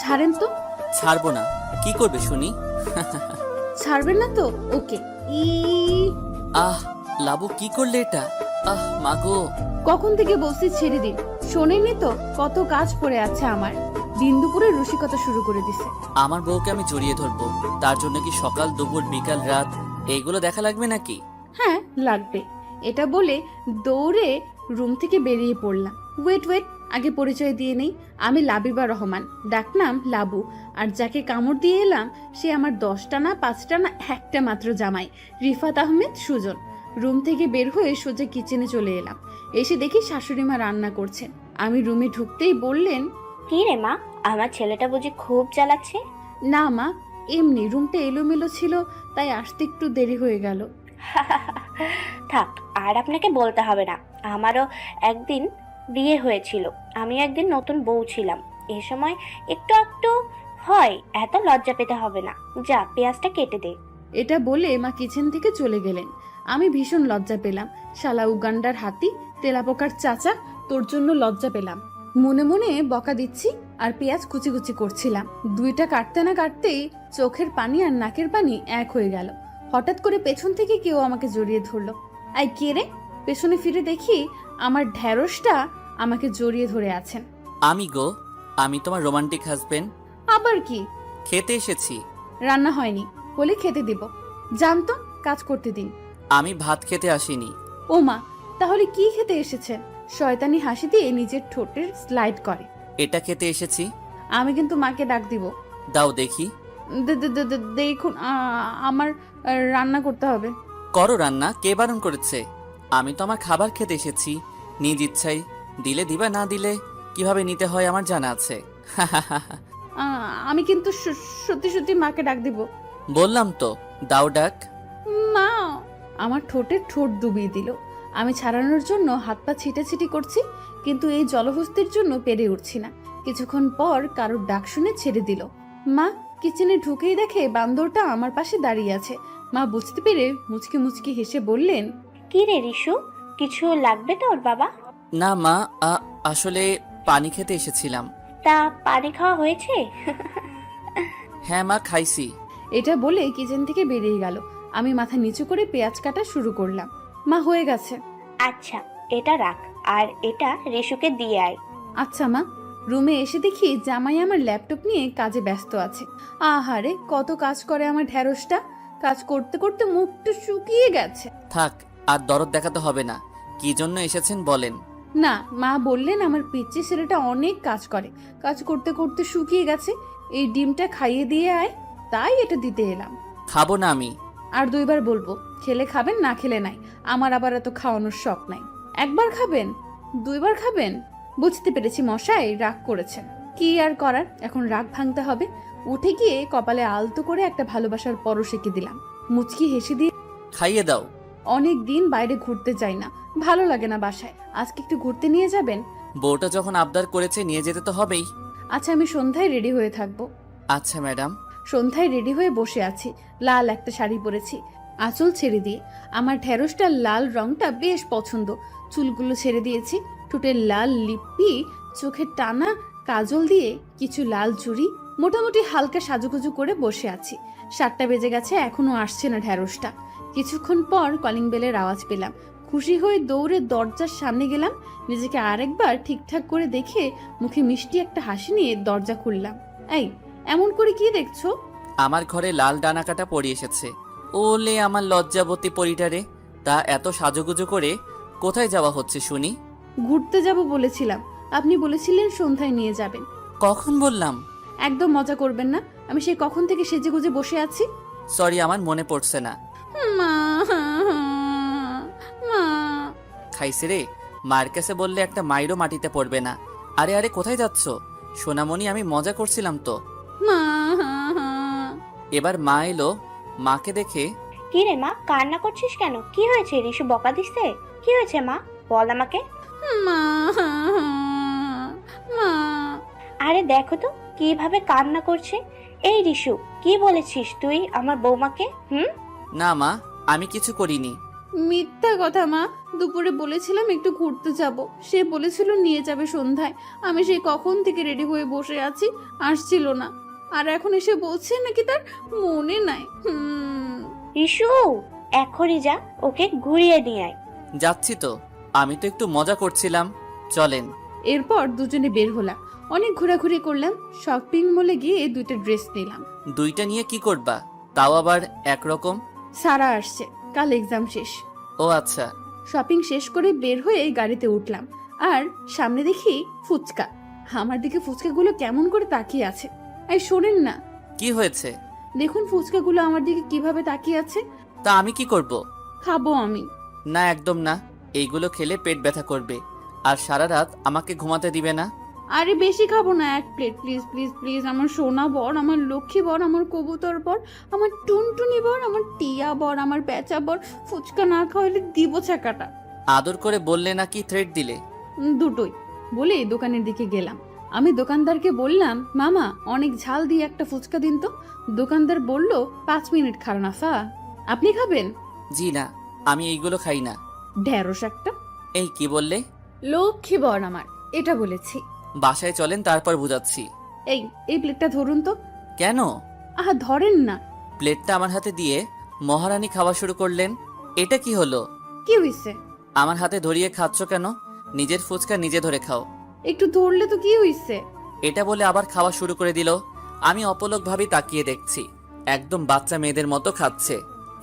ছাড়েন তো। ছাড়বো না। কি করবে শুনি? ছাড়বেন না তো? ওকে। ই আহ লাবু, কি করলে এটা? আহ মাগো। কখন থেকে বলছি ছেড়ে দিন, শোনেননি তো? কত কাজ পড়ে আছে আমার। দিন দুপুরে রসিকতা শুরু করে দিছে। আমার বউকে আমি জড়িয়ে ধরবো, তার জন্য কি সকাল দুপুর বিকাল রাত এইগুলো দেখা লাগবে নাকি? হ্যাঁ লাগবে। এটা বলে দৌড়ে রুম থেকে বেরিয়ে পড়লাম। ওয়েট ওয়েট, আগে পরিচয় দিয়ে নেই। আমি লাবিবা রহমান, ডাকনাম লাবু। আর যাকে কামড় দিয়ে এলাম সে আমার 10টা না 5টা না একটা মাত্র জামাই, রিফাত আহমেদ সুজন। রুম থেকে বের হয়ে সোজা কিচেনে চলে এলাম। এসে দেখি শাশুড়ি মা রান্না করছেন। আমি রুমে ঢুকতেই বললেন, কি রে মা, আমার ছেলেটা বুঝি খুব জ্বালাচ্ছে? না মা, এমনি রুমটা এলোমেলো ছিল, তাই আসতে একটু দেরি হয়ে গেল। থাক, আর আপনাকে বলতে হবে না। আমারও একদিন বিয়ে হয়েছিল, আমি একদিন নতুন বউ ছিলাম। এ সময় একটু একটু হয়, এত লজ্জা পেতে হবে না। যা, পেঁয়াজটা কেটে দে। এটা বলে মা কিচেন থেকে চলে গেলেন। আমি ভীষণ লজ্জা পেলাম। শালা উগান্ডার হাতি, তেলাপোকার চাচা, তোর জন্য লজ্জা পেলাম। মনে মনে বকা দিচ্ছি আর পেঁয়াজ কুচি কুচি করছিলাম। দুইটা কাটতে না কাটতেই চোখের পানি আর নাকের পানি এক হয়ে গেল। হঠাৎ করে পেছন থেকে কেউ আমাকে জড়িয়ে ধরলো। আই কে রে? পেছনে ফিরে দেখি আমার ঢ্যাঁড়সটা আমাকে জড়িয়ে ধরে আছেন। আমি গো, আমি তোমার রোমান্টিক হাজবেন্ড। আবার কি? খেতে এসেছি। রান্না হয়নি, হলে খেতে দিব। জানতো, কাজ করতে দিন। আমি ভাত খেতে আসিনি। ও মা, তাহলে কি খেতে এসেছেন? শয়তানি হাসি দিয়ে নিজের ঠোঁটের স্লাইড করে। এটা খেতে এসেছি। আমি কিন্তু মাকে ডাক দিব। দাও দেখি। দেখুন, আমার রান্না করতে হবে। করো রান্না, কে বারণ করেছে? আমি তো আমার খাবার খেতে এসেছি, নিজ ইচ্ছাই। দিলে দিবা, না দিলে কিভাবে নিতে হয় আমার জানা আছে। আমি কিন্তু সত্যি সত্যি মাকে ডাক দিব। বললাম তো, দাও ডাক। মা! আমার ঠোঁটে ঠোঁট ডুবিয়ে দিল। আমি ছাড়ানোর জন্য হাত পা ছিটাছিটি করছি, কিন্তু এই জলহস্তির জন্য পেরে উঠছি না। কিছুক্ষণ পর কারোর ডাক শুনে ছেড়ে দিল। মা কিচেনে ঢুকেই দেখে বান্দরটা আমার পাশে দাঁড়িয়ে আছে। মা বুঝতে পেরে মুচকি মুচকি হেসে বললেন, কি রে রিশু, কিছু লাগবে তোর বাবা? না মা, আসলে পানি খেতে এসেছিলাম। তা পানি খাওয়া হয়েছে? হ্যাঁ মা, খাইছি। এটা বলে কিচেন থেকে বেরিয়ে গেল। আমি মাথা নিচু করে পেঁয়াজ কাটা শুরু করলাম। মা হয়ে গেছে। আচ্ছা, এটা রাখ, আর এটা রিশুকে দিয়ে আয়। আচ্ছা মা। রুমে এসে দেখি জামাই আমার ল্যাপটপ নিয়ে কাজে ব্যস্ত আছে। আহারে, কত কাজ করে আমার ঢ্যাঁড়সটা। কাজ করতে করতে মুখটা শুকিয়ে গেছে। থাক, আর দরদ দেখাতে হবে না। কি জন্য এসেছেন বলেন। না, মা বললেন আমার পিচ্চি ছেলেটা অনেক কাজ করে, কাজ করতে করতে শুকিয়ে গেছে, এই ডিমটা খাইয়ে দিয়ে আয়, তাই এটা দিতে এলাম। খাবো না আমি। আর 2বার বলবো, খেলে খাবেন, না খেলে নাই। আমার আবার এত খাওয়ানোর শখ নাই। একবার খাবেন, 2বার খাবেন। বুঝতে পেরেছি মশাই রাগ করেছেন। কি আর করার, এখন রাগ ভাঙতে হবে। উঠে গিয়ে কপালে আলতো করে একটা ভালোবাসার পরশ এঁকে দিলাম। মুচকি হেসে দিয়ে, খাইয়ে দাও। অনেক দিন বাইরে ঘুরতে যাই না, ভালো লাগে না বাসায়, আজকে একটু ঘুরতে নিয়ে যাবেন? বউটা যখন আবদার করেছে, নিয়ে যেতে তো হবেই। আচ্ছা, আমি সন্ধ্যায় রেডি হয়ে থাকবো। আচ্ছা ম্যাডাম। সন্ধ্যায় রেডি হয়ে বসে আছি। লাল একটা শাড়ি পরেছি, আঁচল ছেড়ে দিয়ে। আমার ঢেঁড়সটার লাল রংটা বেশ পছন্দ। চুলগুলো ছেড়ে দিয়েছি, ঠোঁটের লাল লিপি, চোখে টানা কাজল দিয়ে, কিছু লাল চুড়ি, মোটামুটি হালকা সাজুগুজু করে বসে আছি। 7টা বেজে গেছে, এখনো আসছে না ঢেঁড়সটা। কিছুক্ষণ পর কলিং বেলের আওয়াজ পেলাম। খুশি হয়ে দৌড়ে দরজার সামনে গেলাম। নিজেকে আরেকবার ঠিকঠাক করে দেখে মুখে মিষ্টি একটা হাসি নিয়ে দরজা খুললাম। এই, এমন করে কি দেখছো? আমার ঘরে লাল ডানাকাটা পড়ে এসেছে। ওলে আমার লজ্জাবতী পরিটারে। তা এত সাজুগুজু করে কোথায় যাওয়া হচ্ছে শুনি? ঘুরতে যাব বলেছিলাম, আপনি বলেছিলেন সন্ধ্যায় নিয়ে যাবেন। কখন বললাম? একদম মজা করবেন না, আমি সেই কখন থেকে সেজে গুজে বসে আছি। সরি, আমার মনে পড়ছে না। মা, মা। খাইছে রে, মার কাছে বললে একটা মাইরও মাটিতে পড়বে না। আরে আরে, কোথায় যাচ্ছ সোনামণি? আমি মজা করছিলাম তো। মা। এবার মা এলো। মাকে দেখে, কি রে মা, কান্না করছিস কেন? কি হয়েছে? রিশু বকা দিছে? কি হয়েছে মা, বল আমাকে। মা, মা। আরে দেখো তো কিভাবে কান্না করছে। এই রিশু, কি বলেছিস তুই আমার বৌমাকে? না মা, আমি কিছু করিনি। মিথ্যা কথা মা, দুপুরে বলেছিলাম একটু ঘুরতে যাব, সে বলেছিল নিয়ে যাবে সন্ধ্যায়। আমি সেই কখন থেকে রেডি হয়ে বসে আছি, আসছিল না। আর এখন এসে বলছে নাকি তার মনে নাই। রিশু, এখনই যা, ওকে ঘুরিয়ে নিয়ে আয়। যাচ্ছি তো, আমি তো একটু মজা করছিলাম, চলেন। এরপর দুজনে বের হলাম, অনেক ঘোরাঘুরি করলাম, শপিং মলে গিয়ে 2টা ড্রেস নিলাম। 2টা নিয়ে কি করবা, তাও আবার একরকম? সারা আসছে, কাল এক্সাম শেষ। ও আচ্ছা। শপিং শেষ করে বের হয়ে গাড়িতে উঠলাম, আর সামনে দেখি ফুচকা। আমার দিকে ফুচকাগুলো কেমন করে তাকিয়ে আছে। এই শোনেন না, কি হয়েছে? দেখুন ফুচকাগুলো আমার দিকে কিভাবে তাকিয়ে আছে। তা আমি কি করব? খাবো আমি। না, একদম না। এইগুলো খেলে পেট ব্যথা করবে, আর সারা রাত আমাকে ঘুমাতে দিবে না। আরে বেশি খাবো না, 1 প্লেট প্লিজ প্লিজ প্লিজ। আমার সোনা বর, আমার লক্ষ্মী বর, আমার কবুতর বর, আমার টুনটুনি বর, আমার টিয়া বর, আমার পেঁচা বর, ফুচকা না খাওয়ালে দিব চাকাটা। আদর করে বললে নাকি থ্রেট দিলে? দুটোই। বলে দোকানের দিকে গেলাম। আমি দোকানদারকে বললাম, মামা অনেক ঝাল দিয়ে একটা ফুচকা দিন তো। দোকানদার বলল, 5 মিনিট খান আফা। আপনি খাবেন? জি না, আমি এইগুলো খাই না। ঢেঁড়স একটা। এই কি বললে? লক্ষ্মী বর আমার, এটা বলেছি। বাসায় চলেন, তারপর বুঝাচ্ছি। এই এই প্লেটটা ধরুন তো। কেন? আহা ধরেন না। প্লেটটা আমার হাতে দিয়ে মহারানী খাওয়া শুরু করলেন। এটা কি হলো? কি হইছে? আমার হাতে ধরিয়ে খাচ্ছ কেন? নিজের ফুচকা নিজে ধরে খাও। একটু ধরলে তো কি হইছে? এটা বলে আবার খাওয়া শুরু করে দিল। আমি অপলকভাবেই তাকিয়ে দেখছি, একদম বাচ্চা মেয়েদের মতো খাচ্ছে।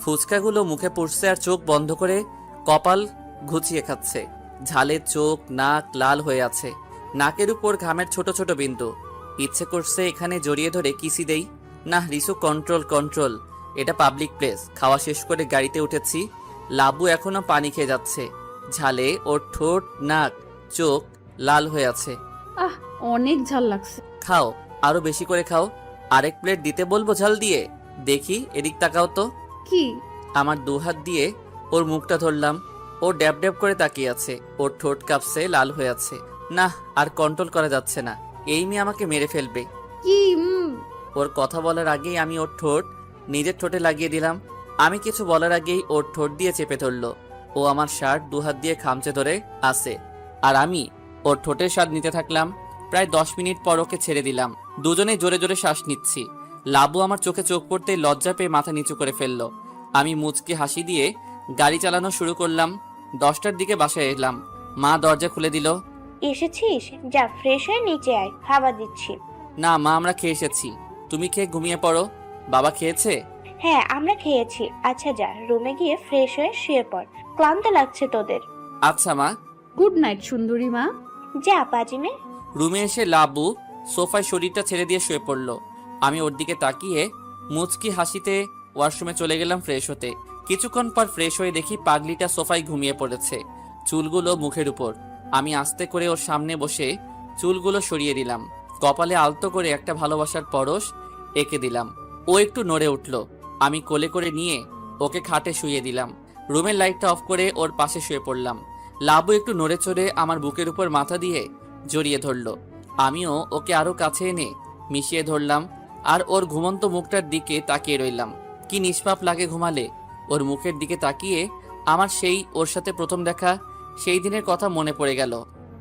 ফুচকাগুলো মুখে পুড়ছে আর চোখ বন্ধ করে কপাল ঘুচিয়ে খাচ্ছে। ঝালে চোখ নাক লাল হয়ে আছে, নাকের উপর ঘামের ছোট ছোট বিন্দু। ইচ্ছে করছে এখানে জড়িয়ে ধরে কিসি দেই। না রিসু, কন্ট্রোল কন্ট্রোল, এটা পাবলিক প্লেস। খাওয়া শেষ করে গাড়িতে উঠেছি, লাবু এখনো পানি খেয়ে যাচ্ছে। ঝালে ওর ঠোঁট নাক চোখ লাল হয়ে আছে। আহ অনেক ঝাল লাগছে। খাও, আরো বেশি করে খাও। আরেক প্লেট দিতে বলবো ঝাল দিয়ে? দেখি, এদিক তাকাও তো। কি? আমার 2 হাত দিয়ে ওর মুখটা ধরলাম। ও ড্যাব ড্যাব করে তাকিয়ে আছে, ওর ঠোঁট কাঁপছে, লাল হয়ে আছে। না, আর কন্ট্রোল করা যাচ্ছে না। এই মেয়ে আমাকে মেরে ফেলবে। কি? ওর কথা বলার আগেই আমি ওর ঠোঁট নিজের ঠোঁটে লাগিয়ে দিলাম। আমি কিছু বলার আগেই ওর ঠোঁট দিয়ে চেপে ধরলো। ও আমার শার্ট 2 হাত দিয়ে খামচে ধরে আছে, আর আমি ওর ঠোঁটের স্বাদ নিতে থাকলাম। প্রায় 10 মিনিট পর ওকে ছেড়ে দিলাম। দুজনেই জোরে জোরে শ্বাস নিচ্ছি। লাবু আমার চোখে চোখ পড়তেই লজ্জা পেয়ে মাথা নিচু করে ফেললো। আমি মুচকি হাসি দিয়ে গাড়ি চালানো শুরু করলাম। 10টার দিকে বাসায় এলাম। মা দরজা খুলে দিল। এসেছিস? যা ফ্রেশ হয়ে নিচে আয়, খাবার দিচ্ছি। না মা, আমরা খেয়ে এসেছি, তুমি খেয়ে ঘুমিয়ে পড়ো। বাবা খেয়েছে? হ্যাঁ, আমরা খেয়েছি। আচ্ছা যা, রুমে গিয়ে ফ্রেশ হয়ে শুয়ে পড়, ক্লান্ত লাগছে তোদের। আচ্ছা মা। গুড নাইট সুন্দরী মা। যা পাজিমে। রুমে এসে লাবু সোফায় শরীরটা ছেড়ে দিয়ে শুয়ে পড়লো। আমি ওর দিকে তাকিয়ে মুচকি হাসিতে ওয়াশরুমে চলে গেলাম ফ্রেশ হতে। কিছুক্ষণ পর ফ্রেশ হয়ে দেখি পাগলিটা সোফায় ঘুমিয়ে পড়েছে, চুলগুলো মুখের উপর। আমি আস্তে করে ওর সামনে বসে চুলগুলো সরিয়ে দিলাম, কপালে আলতো করে একটা ভালোবাসার পরশ এঁকে দিলাম। ও একটু নড়ে উঠল। আমি কোলে করে নিয়ে ওকে খাটে শুইয়ে দিলাম। রুমের লাইটটা অফ করে ওর পাশে শুয়ে পড়লাম। লাবু একটু নড়ে চড়ে আমার বুকের উপর মাথা দিয়ে জড়িয়ে ধরল। আমিও ওকে আরো কাছে এনে মিশিয়ে ধরলাম, আর ওর ঘুমন্ত মুখটার দিকে তাকিয়ে রইলাম। কি নিষ্পাপ লাগে ঘুমালে। ওর মুখের দিকে তাকিয়ে আমার সেই ওর সাথে প্রথম দেখা সেই দিনের কথা মনে পড়ে গেল।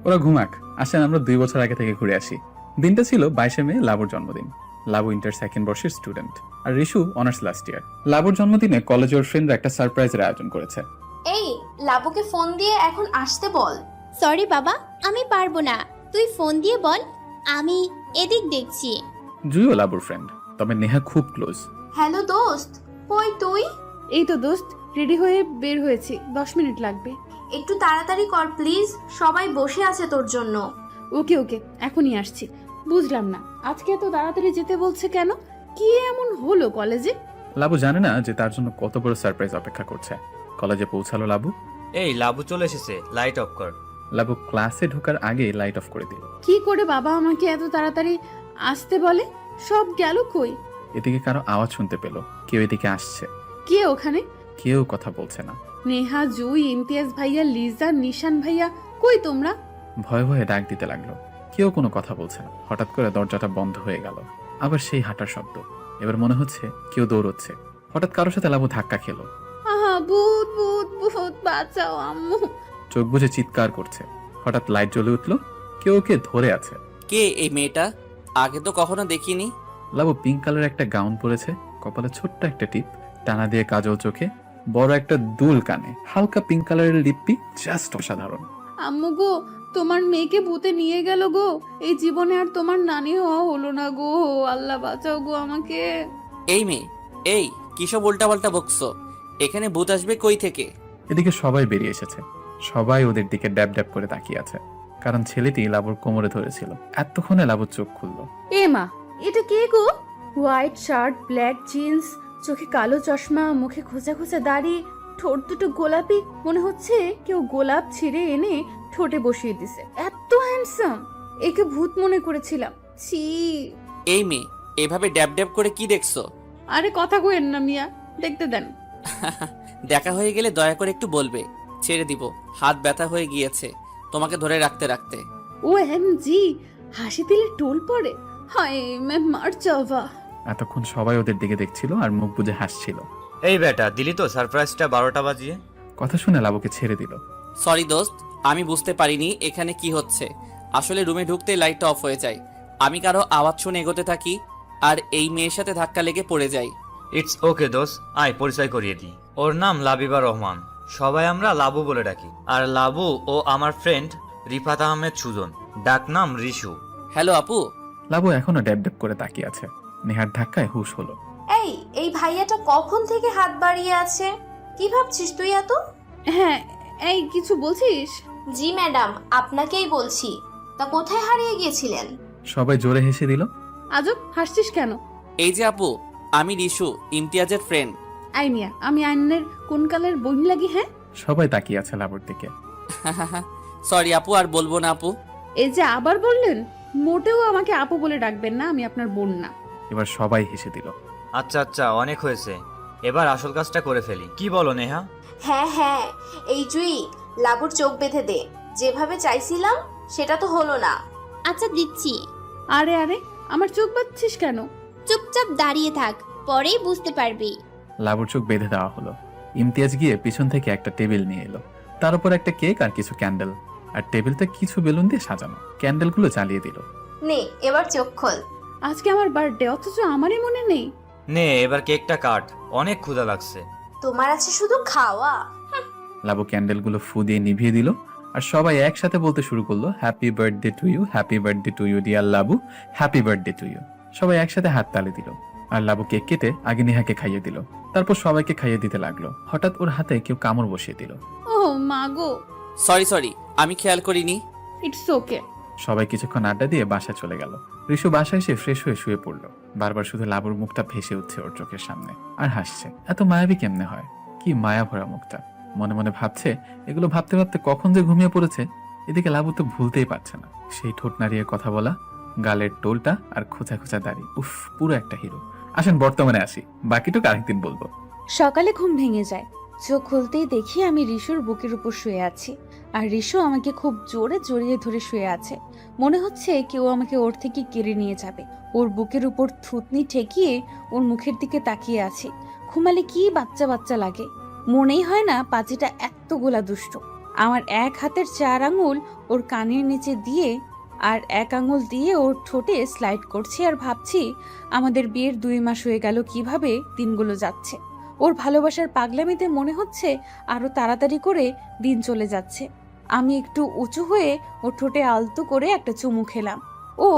ওরা ঘুমাক, আসেন আমরা 2 বছর আগে থেকে ঘুরে আসি। দিনটা ছিল 22শে মে, লাবুর জন্মদিন। লাবু ইন্টার 2nd বর্ষের স্টুডেন্ট, আর রিশু অনার্স লাস্ট ইয়ার। লাবুর জন্মদিনে কলেজে ওর ফ্রেন্ডরা একটা সারপ্রাইজের আয়োজন করেছে। এই লাবুকে ফোন দিয়ে এখন আসতে বল। সরি বাবা, আমি পারবো না, তুই ফোন দিয়ে বল, আমি এদিক দেখছি। জুইও লাবুর ফ্রেন্ড, তবে নেহা খুব ক্লোজ। হ্যালো দোস্ত, কই তুই? এই তো দোস্ত, রেডি হয়ে বের হয়েছি, 10 মিনিট লাগবে। একটু তাড়াতাড়ি কর প্লিজ, সবাই বসে আছে তোর জন্য। ওকে ওকে, এখনই আসছি। বুঝলাম না আজকে এত তাড়াতাড়ি যেতে বলছে কেন? কি এমন হলো কলেজে? লাবু জানে না যে তার জন্য কত বড় সারপ্রাইজ অপেক্ষা করছে। কলেজে পৌঁছালো লাবু। এই লাবু চলে এসেছে, লাইট অফ কর। লাবু ক্লাসে ঢোকার আগে লাইট অফ করে দিল। কি করে বাবা আমাকে এত তাড়াতাড়ি আসতে বলে? সব গেল কই? এদিকে কারো আওয়াজ শুনতে পেল, কেউ এদিকে আসছে। কে ওখানে? কেউ কথা বলছে না। নেহা, জুই, ইমতিয়াজ ভাইয়া, লিজা, নিশান ভাইয়া, কই তোমরা? ভয়ে ভয়ে ডাক দিতে লাগলো, কেউ কোনো কথা বলছে না। হঠাৎ করে দরজাটা বন্ধ হয়ে গেল। আবার সেই হাঁটার শব্দ। এবার মনে হচ্ছে কেউ দৌড়চ্ছে। হঠাৎ কারোর সাথে লাবু ধাক্কা খেলো। আহা ভূত ভূত ভূত। বাঁচাও আম্মু। চোখ বুজে চিৎকার করছে। হঠাৎ লাইট জ্বলে উঠলো, কেউ ওকে ধরে আছে। কে এই মেয়েটা? আগে তো কখনো দেখিনি। লাবু পিঙ্ক কালার একটা গাউন পরেছে, কপালে ছোট্ট একটা টিপ, টানা দিয়ে কাজল চোখে, বড় একটা দুল কানে, হালকা পিঙ্ক কালারের লিপি, জাস্ট অসাধারণ। আম্মু গো, তোমার মেয়েকে ভূতে নিয়ে গেল গো। এই জীবনে আর তোমার নানি হওয়া হলো না গো। আল্লাহ বাঁচাও গো আমাকে। এই মেয়ে, এই কিসব উল্টাপাল্টা বকছো? এখানে ভূত আসবে কই থেকে? এদিকে সবাই বেরিয়ে এসেছে, সবাই ওদের দিকে ড্যাব ড্যাব করে তাকিয়ে আছে, কারণ ছেলেটি লাবুর কোমরে ধরেছিল। এতক্ষণে লাবুর চোখ খুললো। এ মা, এটা কে গো? হোয়াইট শার্ট, ব্ল্যাক জিন্স, চোখে কালো চশমা, মুখে খোঁচা খোঁচা দাড়ি, ঠোঁট দুটো গোলাপি, মনে হচ্ছে কেউ গোলাপ ছিঁড়ে এনে ঠোঁটে বসিয়ে দিছে। এত হ্যান্ডসাম, একে ভূত মনে করেছিলাম। ছি। এই মেয়ে, এভাবে ড্যাব ড্যাব করে কি দেখছো? আরে কথা কইেন না মিয়া, দেখতে দেন। দেখা হয়ে গেলে দয়া করে একটু বলবে, ছেড়ে দিব। হাত ব্যথা হয়ে গিয়েছে তোমাকে ধরে রাখতে রাখতে। ও এম জি, হাসি দিলে টোল পড়ে। হায় মে মার যাওয়া। এতক্ষণ সবাই ওদের দিকে দেখছিল আর মুখ বুজে হাসছিল। এই বেটা, দিলি তো সারপ্রাইজটা 12টা বাজিয়ে। কথা শুনে লাবুকে ছেড়ে দিল। সরি দোস্ত, আমি বুঝতে পারিনি এখানে কি হচ্ছে। আসলে রুমে ঢুকতেই লাইটটা অফ হয়ে যায়। আমি কারো আওয়াজ শুনে এগোতে থাকি আর এই মেয়ের সাথে ধাক্কা লেগে পড়ে যাই। ইটস ওকে দোস্ত, আয় পরিচয় করিয়ে দিই। ওর নাম লাবিবা রহমান, সবাই আমরা লাবু বলে ডাকি। আর লাবু ও আমার ফ্রেন্ড রিফাত আহমেদ সুজন, ডাক নাম রিশু। হ্যালো আপু। লাবু এখনো ড্যাব ড্যাব করে তাকিয়ে আছে। নেহার ধাক্কায় হুশ হলো। এই ভাইয়াটা কখন থেকে হাত বাড়িয়ে আছে? কি ভাবছিস তুই এত? হ্যাঁ, এই কিছু বলছিস? জি ম্যাডাম, আপনাকেই বলছি। তা কোথায় হারিয়ে গিয়েছিলেন? সবাই জোরে হেসে দিল। আজব, হাসছিস কেন? এই যে আপু, আমি রিশু, ইমতিয়াজের ফ্রেন্ড। আই মিয়া, আমি আইনের কোন কালের বোন লাগি? হ্যাঁ, সবাই তাকিয়ে আছে লাবুর দিকে। সরি আপু, আর বলবো না আপু। এই যে আবার বললেন, মোটেও আমাকে আপু বলে ডাকবেন না, আমি আপনার বোন না। এবার সবাই হেসে দিল। আচ্ছা আচ্ছা, অনেক হয়েছে, এবার আসল কাজটা করে ফেলি। কি বলো নেহা? হ্যাঁ, এই জুই, লাবুর চোখ বেঁধে দে। যেভাবে চাইছিলাম সেটা তো হলো না। আচ্ছা দিচ্ছি। আরে আরে, আমার চোখ বাঁধছিস কেন? চুপচাপ দাঁড়িয়ে থাক, পরেই বুঝতে পারবি। লাবুর চোখ বেঁধে দেওয়া হলো। ইমতিয়াজ গিয়ে পিছন থেকে একটা টেবিল নিয়ে এলো, তার উপর একটা কেক আর কিছু ক্যান্ডেল, আর টেবিলটা কিছু বেলুন দিয়ে সাজানো। ক্যান্ডেলগুলো জ্বালিয়ে দিল। নে এবার চোখ খোল। আজকে আমার বার্থডে, অথচ আমারই মনে নেই। নে এবার কেকটা কাট, অনেক ক্ষুধা লাগছে। তোমার আছে শুধু খাওয়া। লাবু ক্যান্ডেলগুলো ফু দিয়ে নিভিয়ে দিল, আর সবাই একসাথে বলতে শুরু করলো, happy birthday to you, happy birthday to you dear Labu, happy birthday to you. সবাই একসাথে হাত তালি দিল, আর লাবু কেক কেটে আগে নেহাকে খাইয়ে দিল, তারপর সবাইকে খাইয়ে দিতে লাগলো। হঠাৎ ওর হাতে কেউ কামড় বসিয়ে দিল। ও মা গো। সরি, আমি খেয়াল করিনি। It's okay. সবাই কিছুক্ষণ আড্ডা দিয়ে বাসায় চলে গেল। ঋষু বাসায় এসে ফ্রেশ হয়ে শুয়ে পড়লো। বারবার শুধু লাবুর মুখটা ভেসে উঠছে ওর চোখের সামনে, আর হাসছে। এত মায়াবী কেমনে হয়? কি মায়া ভরা মুখটা। মনে মনে ভাবছে, এগুলো ভাবতে ভাবতে কখন যে ঘুমিয়ে পড়েছে। এদিকে লাবু তো ভুলতেই পারছে না সেই ঠোঁট নাড়িয়ে কথা বলা, গালের টোলটা আর খোঁচা খোঁচা দাড়ি। উফ, পুরো একটা হিরো। আসেন বর্তমানে আসি, বাকিটুকু আরেকদিন বলবো। সকালে ঘুম ভেঙে যায়, চোখ খুলতেই দেখি আমি রিশুর বুকের উপর শুয়ে আছি, আর রিশু আমাকে খুব জোরে জড়িয়ে ধরে শুয়ে আছে। মনে হচ্ছে কেউ আমাকে ওর থেকে কেড়ে নিয়ে যাবে। ওর বুকের উপর থুতনি ঠেকিয়ে ওর মুখের দিকে তাকিয়ে আছি। ঘুমালে কি বাচ্চা বাচ্চা লাগে, মনেই হয় না পাজিটা এতগুলা দুষ্ট। আমার এক হাতের 4 আঙুল ওর কানের নিচে দিয়ে আর 1 আঙুল দিয়ে ওর ঠোঁটে স্লাইড করছি, আর ভাবছি আমাদের বিয়ের 2 মাস হয়ে গেল, কিভাবে দিনগুলো যাচ্ছে। ওর ভালোবাসার পাগলামিতে মনে হচ্ছে আরো তাড়াতাড়ি করে দিন চলে যাচ্ছে। আমি একটু উঁচু হয়ে ওর ঠোঁটে আলতো করে একটা চুমু খেলাম। ও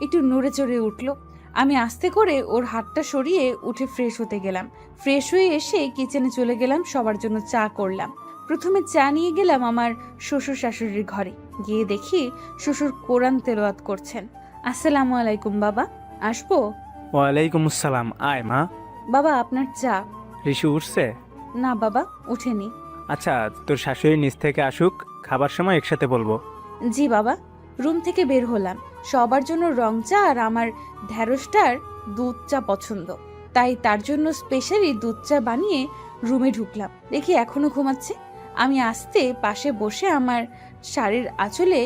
একটু নড়ে চড়ে উঠলো। আমি আস্তে করে ওর হাতটা সরিয়ে উঠে ফ্রেশ হতে গেলাম। ফ্রেশ হয়ে এসে কিচেনে চলে গেলাম, সবার জন্য চা করলাম। প্রথমে চা নিয়ে গেলাম আমার শ্বশুর শাশুড়ির ঘরে। গিয়ে দেখি শ্বশুর কোরআন তেলাওয়াত করছেন। আসসালামু আলাইকুম বাবা, আসবো? ওয়ালাইকুম আসসালাম, আয় মা। বাবা আপনার চা। ঋষু উঠছে? না বাবা, উঠেনি। আচ্ছা, তোর শাশুড়ি নিচ থেকে আসুক, খাবার সময় একসাথে বলবো। জি বাবা। রুম থেকে বের হলাম। সবার জন্য রং চা আর আমার ঢ্যাঁড়সটার দুধ চা পছন্দ, তাই তার জন্য স্পেশালি দুধ চা বানিয়ে রুমে ঢুকলাম। দেখি এখনো ঘুমাচ্ছে। আমি আস্তে পাশে বসে আমার শাড়ির আঁচলে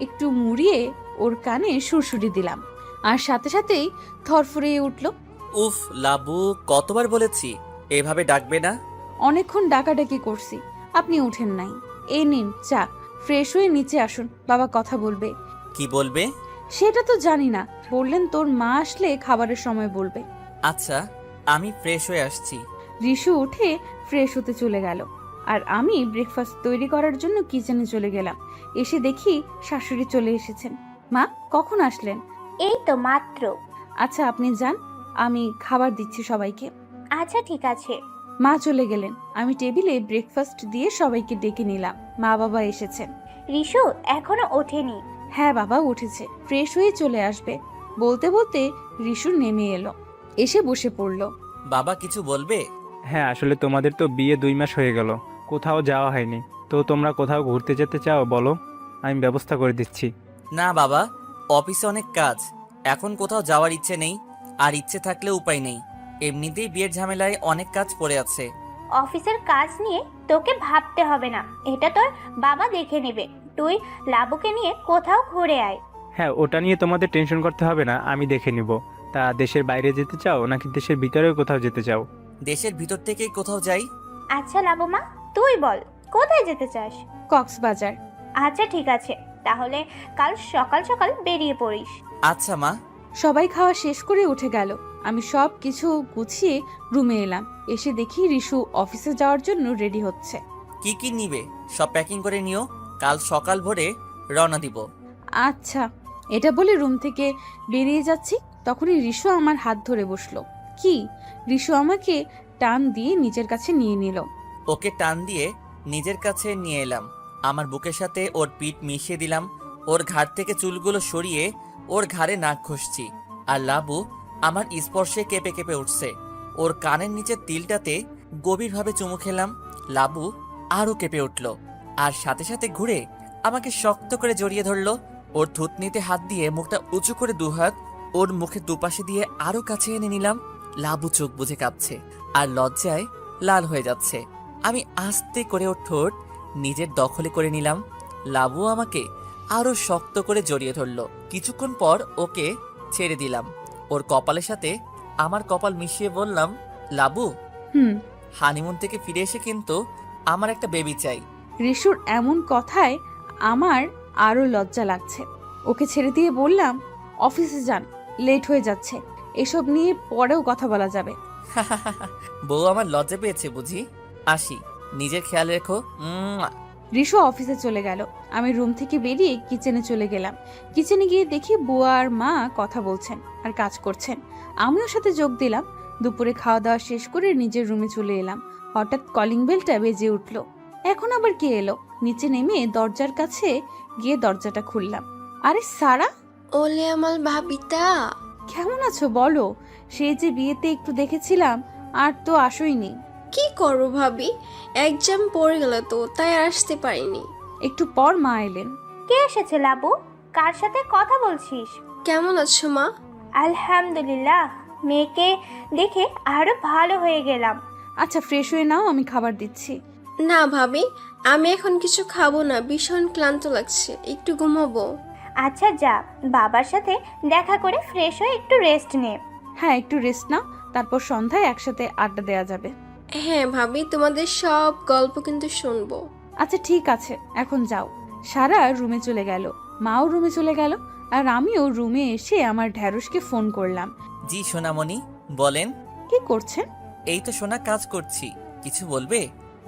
একটু মুড়িয়ে ওর কানে সুরসুরি দিলাম, আর সাথে সাথেই থরফরিয়ে উঠল। উফ লাবু, কতবার বলেছি এভাবে ডাকবে না। অনেকক্ষণ ডাকাডাকি করছি, আপনি উঠেন নাই। এই নিন চা, ফ্রেশ হয়ে নিচে আসুন, বাবা কথা বলবে। কি বলবে? সেটা তো জানি না, বললেন তোর মা আসলে খাবারের সময় বলবে। আচ্ছা, আমি ফ্রেশ হয়ে আসছি। রিশু উঠে ফ্রেশ হতে চলে গেল, আর আমি ব্রেকফাস্ট তৈরি করার জন্য কিচেনে চলে গেলাম। এসে দেখি শাশুড়ি চলে এসেছেন। মা, কখন আসলেন? এই তো মাত্র। আচ্ছা আপনি যান, আমি খাবার দিচ্ছি সবাইকে। আচ্ছা ঠিক আছে। মা চলে গেলেন। আমি টেবিলে ব্রেকফাস্ট দিয়ে সবাইকে ডেকে নিলাম। মা বাবা এসেছেন। রিশু এখনো ওঠেনি। হ্যাঁ বাবা উঠেছে, ফ্রেশ হয়ে চলে আসবে। বলতে বলতে রিশু নেমে এলো, এসে বসে পড়লো। বাবা কিছু বলবে? হ্যাঁ, আসলে তোমাদের তো বিয়ে 2 মাস হয়ে গেল, কোথাও যাওয়া হয়নি। তো তোমরা কোথাও ঘুরতে যেতে চাও বলো, আমি ব্যবস্থা করে দিচ্ছি। না বাবা, অফিসে অনেক কাজ, এখন কোথাও যাওয়ার ইচ্ছে নেই, আর ইচ্ছে থাকলে উপায় নেই। এমনিতেই বিয়ের ঝামেলায় অনেক কাজ পড়ে আছে। অফিসের কাজ নিয়ে তোকে ভাবতে হবে না, এটা তোর বাবা দেখে নেবে। তুই লাবুকে নিয়ে কোথাও ঘুরে আয়। হ্যাঁ, ওটা নিয়ে তোমাদের টেনশন করতে হবে না, আমি দেখে নিব। তা দেশের বাইরে যেতে চাও নাকি দেশের ভিতরেও কোথাও যেতে চাও? দেশের ভিতর থেকেই কোথাও যাই। আচ্ছা লাবু মা, তুই বল কোথায় যেতে চাস? কক্সবাজার। আচ্ছা ঠিক আছে, তাহলে কাল সকাল সকাল বেরিয়ে পড়িস। আচ্ছা মা। সবাই খাওয়া শেষ করে উঠে গেল। আমি সব কিছু গুছিয়ে রুমে এলাম। এসে দেখি রিশু অফিসে যাওয়ার জন্য রেডি হচ্ছে। কি কি নিবে সব প্যাকিং করে নিও, কাল সকাল ভোরে রওনা দিব। আচ্ছা, এটা বলে রুম থেকে বেরিয়ে যাচ্ছি, তখনই রিশু আমার হাত ধরে বসলো। কি? রিশু আমাকে টান দিয়ে নিজের কাছে নিয়ে নিল। ওকে টান দিয়ে নিজের কাছে নিয়ে এলাম, আমার বুকের সাথে ওর পিঠ মিশিয়ে দিলাম, ওর ঘাড় থেকে চুলগুলো সরিয়ে ওর ঘাড়ে নাক ঘষছি। আর লাবু আমার স্পর্শে কেঁপে কেঁপে উঠছে। ওর কানের নিচের তিলটাতে গভীরভাবে চুমু খেলাম। লাবু আরও কেঁপে উঠল, আর সাথে সাথে ঘুরে আমাকে শক্ত করে জড়িয়ে ধরলো। ওর থুতনিতে হাত দিয়ে মুখটা উঁচু করে দুহাত ওর মুখের দুপাশে দিয়ে আরো কাছে এনে নিলাম। লাবু চোখ বুজে কাঁপছে আর লজ্জায় লাল হয়ে যাচ্ছে। আমি আস্তে করে ওর ঠোঁট নিজের দখলে করে নিলাম। লাবু আমাকে আরো শক্ত করে জড়িয়ে ধরলো। কিছুক্ষণ পর ওকে ছেড়ে দিলাম। ওর কপালের সাথে আমার কপাল মিশিয়ে বললাম, লাবু, হুম। হানিমুন থেকে ফিরে এসে কিন্তু আমার একটা বেবি চাই। রিশুর এমন কথায় আমার আরো লজ্জা লাগছে। ওকে ছেড়ে দিয়ে বললাম, অফিসে যান, লেট হয়ে যাচ্ছে। এসব নিয়ে পরেও কথা বলা যাবে। বউ আমার লজ্জা পেয়েছে বুঝি। আসি, নিজের খেয়াল রেখো। রিশু অফিসে চলে গেল। আমি রুম থেকে বেরিয়ে কিচেনে চলে গেলাম। কিচেনে গিয়ে দেখি বুয়া আর মা কথা বলছেন আর কাজ করছেন। আমিও সাথে যোগ দিলাম। দুপুরে খাওয়া দাওয়া শেষ করে নিজের রুমে চলে এলাম। হঠাৎ কলিং বেলটা বেজে উঠল। এখন আবার কে এলো? নিচে নেমে দরজার কাছে গিয়ে দরজাটা খুললাম। আরে সারা, ওলে আমার ভাবিতা, কেমন আছো বলো? সেই যে বিয়েতে একটু দেখেছিলাম, আর তো আসোইনি। কি করো ভাবি, এক্সাম পড়ে গেল তো তাই আর আসতে পারিনি। একটু পর মা এলেন। কে এসেছে লাবু? কার সাথে কথা বলছিস? কেমন আছো মা? আলহামদুলিল্লাহ, মেয়েকে দেখে আরো ভালো হয়ে গেলাম। আচ্ছা ফ্রেশ হয়ে নাও, আমি খাবার দিচ্ছি। না ভাবি, আমি এখন কিছু খাবো না, ভীষণ ক্লান্ত লাগছে, একটু ঘুমাবো। আচ্ছা যা, বাবার সাথে দেখা করে ফ্রেশ হয়ে একটু রেস্ট নে। হ্যাঁ একটু রেস্ট নাও, তারপর সন্ধ্যায় একসাথে আড্ডা দেওয়া যাবে। হ্যাঁ ভাবি, তোমাদের সব গল্প কিন্তু শুনবো। আচ্ছা ঠিক আছে, এখন যাও। সারা রুমে চলে গেল, মাও রুমে চলে গেল, আর আমিও রুমে এসে আমার ঢ্যাঁড়সকে ফোন করলাম। জি সোনামণি, বলেন। কি করছেন? এই তো সোনা, কাজ করছি। কিছু বলবে?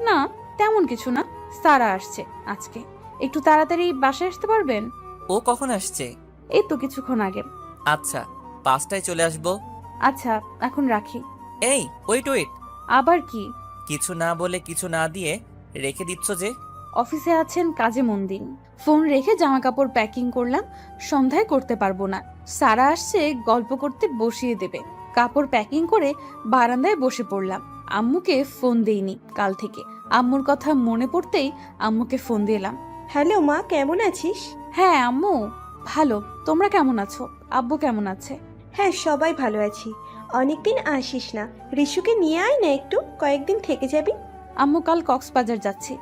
না তেমন কিছু না, সারা আসছে আজকে। একটু তাড়াতাড়ি বাসায় আসতে পারবেন? ও কখন আসছে? এই তো কিছুক্ষণ আগে। আচ্ছা, 5টায় চলে আসবো। আচ্ছা এখন রাখি। এই ওয়েট ওয়েট, আবার কি? কিছু না বলে কিছু না দিয়ে রেখে দিচ্ছ যে? অফিসে আছেন, কাজে মন দিন। ফোন রেখে জামা কাপড় প্যাকিং করলাম, সন্ধ্যায় করতে পারবো না। সারা আসছে, গল্প করতে বসিয়ে দেবে। কাপড় প্যাকিং করে বারান্দায় বসে পড়লাম। আম্মুকে ফোন দেইনি কাল থেকে। আম্মুর কথা মনে পড়তেই আম্মুকে ফোন দিলাম। হ্যালো মা, কেমন আছিস? হ্যাঁ আম্মু ভালো, তোমরা কেমন আছো? আব্বু কেমন আছে? হ্যাঁ সবাই ভালো আছি। অনেকদিন আসিস না, রিশুকে নিয়ে আয় না, একটু কয়েকদিন থেকে যাবি। আম্মু কাল কক্সবাজার যাচ্ছি,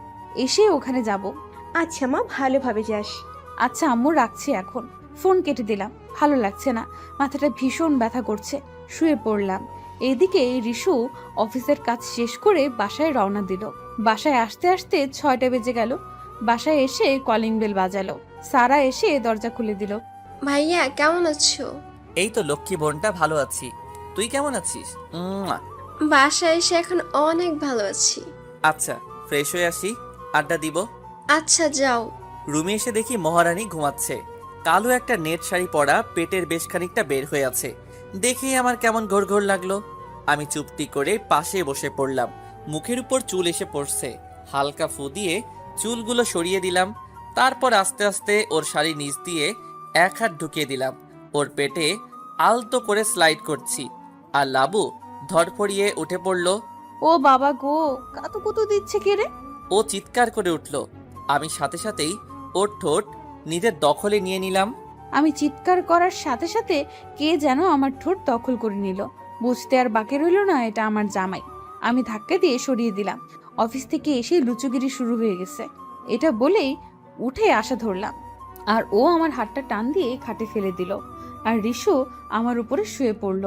এসে ওখানে যাব। আচ্ছা মা, ভালোভাবে যাস। আচ্ছা আম্মু রাখছি এখন। ফোন কেটে দিলাম, ভালো লাগছে না, মাথাটা ভীষণ ব্যথা করছে। শুয়ে পড়লাম। এইদিকে রিশু অফিসের কাজ শেষ করে বাসায় রওনা দিল। বাসায় আসতে আসতে 6টা বেজে গেল। বাসায় এসে কলিং বেল বাজালো। সারা এসে দরজা খুলে দিল। ভাইয়া কেমন আছো? এই তো লক্ষ্মী বোনটা, ভালো আছি। তুই কেমন আছিস? বাসায় এসে এখন অনেক ভালো আছি। আচ্ছা, ফ্রেশ হয়ে আসি, আড্ডা দিব। আচ্ছা যাও। রুমে এসে দেখি মহারানী ঘুমাচ্ছে। কালো একটা নেট শাড়ি পরা, পেটের বেশ খানিকটা বের হয়ে আছে। দেখেই আমার কেমন ঘোর ঘোর লাগলো। আমি চুপটি করে পাশে বসে পড়লাম। মুখের উপর চুল এসে পড়ছে, হালকা ফু দিয়ে চুলগুলো সরিয়ে দিলাম। তারপর আস্তে আস্তে ওর শাড়ি নিচ দিয়ে এক হাত ঢুকিয়ে দিলাম। ওর পেটে আলতো করে স্লাইড করছি, আর লাবু ধরফড়িয়ে উঠে পড়ল। ও বাবা গো, কাতুকুতু দিচ্ছে কে রে? ও চিৎকার করে উঠল। আমি সাথে সাথেই ওর ঠোঁট নিজের দখলে নিয়ে নিলাম। আমি চিৎকার করার সাথে সাথে কে যেন আমার ঠোঁট দখল করে নিল। বুঝতে আর বাকি রইল না এটা আমার জামাই। আমি ধাক্কা দিয়ে সরিয়ে দিলাম। অফিস থেকে এসে লুচুগিরি শুরু হয়ে গেছে, এটা বলেই উঠে আসা ধরলাম। আর ও আমার হাতটা টান দিয়ে খাটে ফেলে দিল। আর রিশু আমার উপরে শুয়ে পড়ল।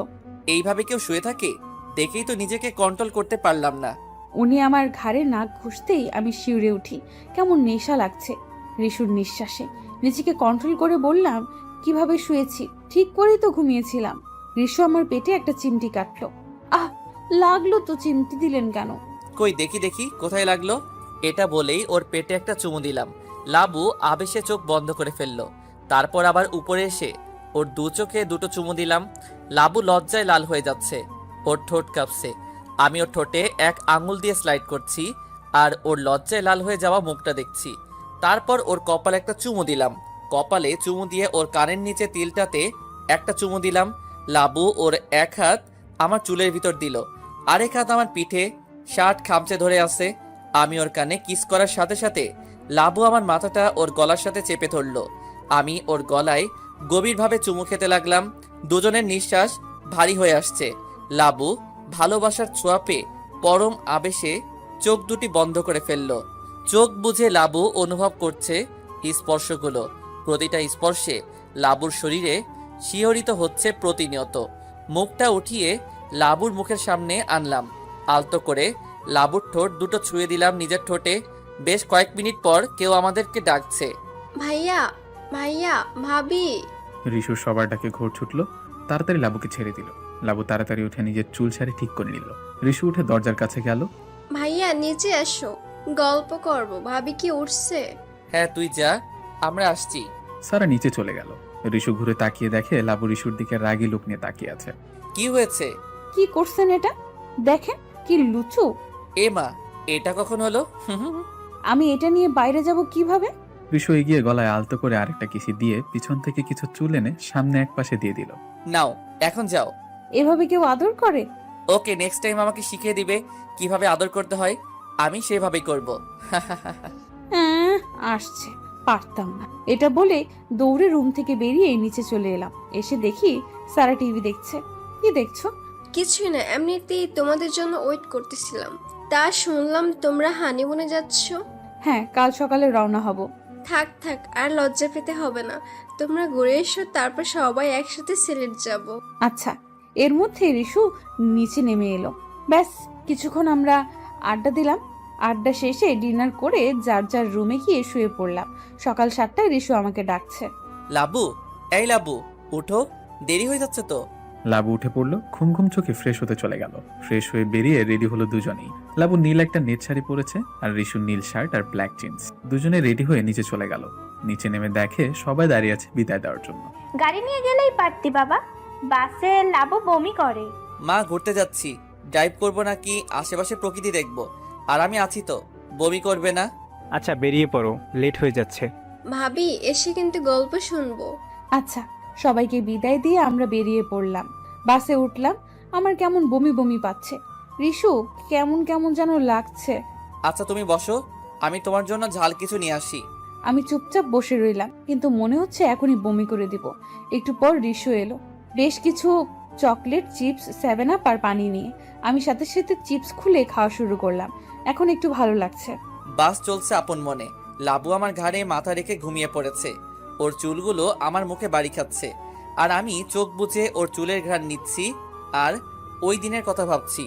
এইভাবে কেউ শুয়ে থাকে? দেখেই তো নিজেকে কন্ট্রোল করতে পারলাম না। উনি আমার ঘাড়ে নাক ঘুষতেই আমি শিউরে উঠি। কেমন নেশা লাগছে রিশুর নিঃশ্বাসে। নিজেকে কন্ট্রোল করে বললাম, কিভাবে শুয়েছি? ঠিক করেই তো ঘুমিয়েছিলাম। রিশু আমার পেটে একটা চিমটি কাটলো। আহ, লাগলো তো। চিমটি দিলেন কেন? কই দেখি দেখি কোথায় লাগলো। এটা বলেই ওর পেটে একটা চুমু দিলাম। লাবু আবেশে চোখ বন্ধ করে ফেললো। তারপর আবার উপরে এসে ওর দু চোখে দুটো চুমু দিলাম। লাবু লজ্জায় লাল হয়ে যাচ্ছে, ওর ঠোঁট কাঁপছে। আমি ওর ঠোঁটে এক আঙুল দিয়ে স্লাইড করছি, আর ওর লজ্জায় লাল হয়ে যাওয়া মুখটা দেখছি। তারপর ওর কপালে একটা চুমু দিলাম। কপালে চুমু দিয়ে ওর কানের নিচে তিলটাতে একটা চুমু দিলাম। লাবু ওর এক হাত আমার চুলের ভিতর দিল, আরেক হাত আমার পিঠে, শার্ট খামচে ধরে আছে। আমি ওর কানে কিস করার সাথে সাথে লাবু আমার মাথাটা ওর গলার সাথে চেপে ধরলো। আমি ওর গলায় গভীরভাবে চুমু খেতে লাগলাম। দুজনের নিঃশ্বাস ভারী হয়ে আসছে। লাবু ভালোবাসার ছোঁয়া পেয়ে পরম আবেশে চোখ দুটি বন্ধ করে ফেললো। চোখ বুজে লাবু অনুভব করছে স্পর্শগুলো। প্রতিটা স্পর্শে লাবুর শরীরে শিহরিত হচ্ছে প্রতিনিয়ত। মুখটা উঠিয়ে লাবুর মুখের সামনে আনলাম। আলতো করে লাবুর ঠোঁট দুটো ছুঁয়ে দিলাম নিজের ঠোঁটে। বেশ কয়েক মিনিট পর কেউ আমাদেরকে ডাকছে। ভাইয়া, ভাইয়া, ভাবি। রিশু সবার ডাকে ঘোর ছুটলো। তাড়াতাড়ি লাবুকে ছেড়ে দিল। লাবু তাড়াতাড়ি উঠে নিজের চুল ছাড়ি ঠিক করে নিল। রিশু উঠে দরজার কাছে গেল। ভাইয়া নিচে এসো, গল্প করব। ভাবি কি উঠছে? হ্যাঁ তুই যা, আমরা আসছি। সারা নিচে চলে গেল। রিশু ঘুরে তাকিয়ে দেখে লাবু রিশুর দিকে রাগী লোক নিয়ে তাকিয়ে আছে। কি হয়েছে? কি করছেন এটা? দেখেন কি লুচু। এ মা, এটা কখন হলো? আমি এটা নিয়ে বাইরে যাব কিভাবে? রিশু এগিয়ে গলায় আলতো করে আরেকটা কিসি দিয়ে পিছন থেকে কিছু চুল এনে সামনে এক পাশে দিয়ে দিল। নাও, এখন যাও। এভাবে কেউ আদর করে? ওকে, নেক্সট টাইম আমাকে শিখিয়ে দিবে কিভাবে আদর করতে হয়। আমি সেভাবেই করব। হ্যাঁ, আসছে, পারতাম না। এটা বলে দৌড়ে রুম থেকে বেরিয়ে নিচে চলে এলাম। এসে দেখি সারা টিভি দেখছে। কি দেখছো? কিছুই না, এমনিতেই তোমাদের জন্য ওয়েট করতেছিলাম। তা শুনলাম তোমরা হানিমুনে যাচ্ছ। হ্যাঁ, কাল সকালে রওনা হব। থাক থাক, আর লজ্জা পেতে হবে না। তোমরা ঘুরে এসো, তারপর সবাই একসাথে সিলেট যাব। আচ্ছা। এর মধ্যে রিশু নিচে নেমে এলো। ব্যাস কিছুক্ষণ আমরা আড্ডা দিলাম। আড্ডা শেষে ডিনার করে যার যার রুমে গিয়ে শুয়ে পড়লাম। সকাল 7টায় রিশু আমাকে ডাকছে। লাবু, এই লাবু, উঠো, দেরি হয়ে যাচ্ছে তো। লাবু উঠে পড়লো, ঘুম ঘুম চোখে ফ্রেশ হতে চলে গেল। ফ্রেশ হয়ে বেরিয়ে রেডি হলো দুজনেই। লাবু নীল একটা নেট শাড়ি পরেছে, আর রিশু নীল শার্ট আর ব্ল্যাক জিন্স। দুজনে রেডি হয়ে নিচে চলে গেল। নিচে নেমে দেখে সবাই দাঁড়িয়ে আছে বিদায় দেওয়ার জন্য। গাড়ি নিয়ে গেলেই পারতি বাবা, বাসে লাবু বমি করে। মা, ঘুরতে যাচ্ছি, ড্রাইভ করব নাকি আশেপাশে প্রকৃতি দেখব? আর আমি আছি তো, বমি করবে না? আচ্ছা বেরিয়ে পড়ো, লেট হয়ে যাচ্ছে। ভাবি এসে কিন্তু গল্প শুনবো। আচ্ছা। সবাইকে বিদায় দিয়ে আমরা বেরিয়ে পড়লাম। বাসে উঠলাম। আমার কেমন বমি বমি পাচ্ছে। রিশু কেমন কেমন যেন লাগছে। আচ্ছা তুমি বসো, আমি তোমার জন্য ঝাল কিছু নিয়ে আসি। আমি চুপচাপ বসে রইলাম, কিন্তু মনে হচ্ছে এখনই বমি করে দিব। একটু পর রিশু এলো, বেশ কিছু চকলেট, চিপস, 7 আপ আর পানি নিয়ে। আমি সাথে সাথে চিপস খুলে খাওয়া শুরু করলাম। এখন একটু ভালো লাগছে। বাস চলছে আপন মনে। লাবু আমার ঘাড়ে মাথা রেখে ঘুমিয়ে পড়েছে। ওর চুলগুলো আমার মুখে বাড়ি খাচ্ছে, আর আমি চোখ বুজে ওর চুলের ঘ্রাণ নিচ্ছি আর ওই দিনের কথা ভাবছি।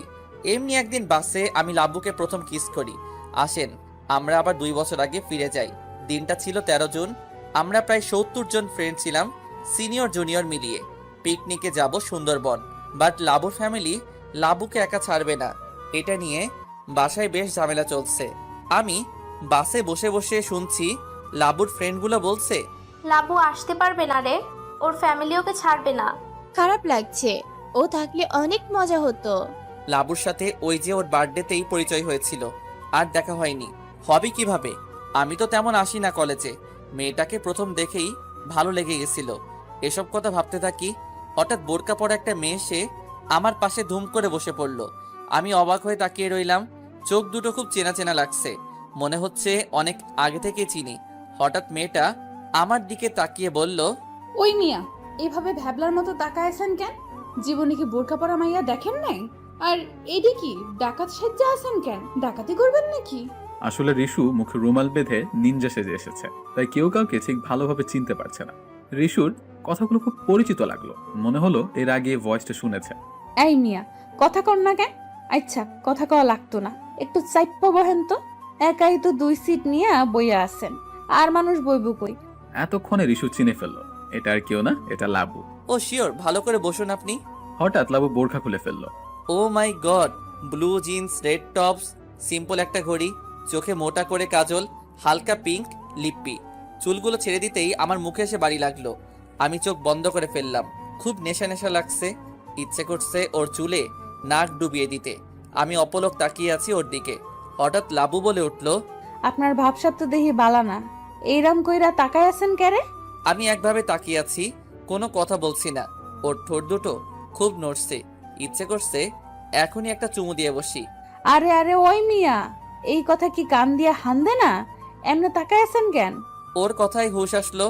এমনি একদিন বাসে আমি লাবুকে প্রথম কিস করি, আসেন আমরা আবার 2 বছর আগে ফিরে যাই। দিনটা ছিল 13 জুন। আমরা প্রায় 70 জন ফ্রেন্ড ছিলাম, সিনিয়র জুনিয়র মিলিয়ে। পিকনিকে যাব সুন্দরবন, বাট লাবুর ফ্যামিলি লাবুকে একা ছাড়বে না। এটা নিয়ে বাসায় বেশ ঝামেলা চলছে। আমি বাসে বসে বসে শুনছি লাবুর ফ্রেন্ডগুলো বলছে, লাবু আসতে পারবে না রে, ওর ফ্যামিলি ওকে ছাড়বে না। খারাপ লাগছে, ও থাকলে অনেক মজা হতো। লাবুর সাথে ওই যে ওর বার্থডেতেই পরিচয় হয়েছিল, আর দেখা হয়নি। হবে কিভাবে? আমি তো তেমন আসি না কলেজে। মেয়েটাকে প্রথম দেখেই ভালো লেগে গেছিল। এসব কথা ভাবতে থাকি, হঠাৎ বোরকা পরা একটা মেয়ে এসে আমার পাশে ধুম করে বসে পড়ল। আমি অবাক হয়ে তাকিয়ে রইলাম। চোখ দুটো খুব চেনা চেনা লাগছে, মনে হচ্ছে অনেক আগে থেকে চিনি। হঠাৎ মেয়েটা আমার দিকে তাকিয়ে বলল, ওই মিয়া, এভাবে ভ্যাবলার মতো তাকায়ছেন কেন? জীবনে কি বোরকা পরা মাইয়া দেখেন নাই? আর এডি কি ডাকাত সাজ্জা আছেন কেন? ডাকাতি করবেন নাকি? আসলে রিশু মুখে রুমাল বেঁধে নিনজা সেজে এসেছে, তাই কেউ কাউকে ঠিক ভালোভাবে চিনতে পারছে না। রিশুর কথাগুলো খুব পরিচিত লাগলো, মনে হলো এর আগে ভয়েসটা শুনেছে। এই মিয়া, কথা কর না কেন? আচ্ছা, কথা কওয়া লাগতো না, একটু চাইপ্প বহেন তো। একাই তো 2 সিট নিয়ে বইয়া আছেন, আর মানুষ বইব কই? এতক্ষণে রিশু চিনে ফেললো এটা আর কেউ না, এটা লাবু। ও শিওর, ভালো করে বসুন আপনি। হঠাৎ লাবু বোরখা খুলে ফেললো। Oh my god, blue jeans, red tops, simple একটা ঘড়ি, চোখে মোটা করে কাজল, হালকা পিঙ্ক লিপি। চুলগুলো ছেড়ে দিতেই আমার মুখে এসে বাড়ি লাগলো। আমি চোখ বন্ধ করে ফেললাম। খুব নেশা নেশা লাগছে, ইচ্ছে করছে ওর চুলে নাক ডুবিয়ে দিতে। আমি অপলক তাকিয়ে আছি ওর দিকে। হঠাৎ লাবু বলে উঠল, আপনার ভাবসাব তো দেখি বালা না, এইরাম কইরা তাকায় আছেন কেরে? আমি একভাবে তাকিয়ে আছি, কোনো কথা বলছি না। ওর ঠোঁট দুটো খুব নড়ছে, ইচ্ছে করছে এখনই একটা চুমু দিয়ে বসি। আরে আরে ওই মিয়া, এই কথা কি কান দিয়া হান্দে না? এমনে তাকায় আছেন কেন? ওর কথায় হুঁশ আসলো।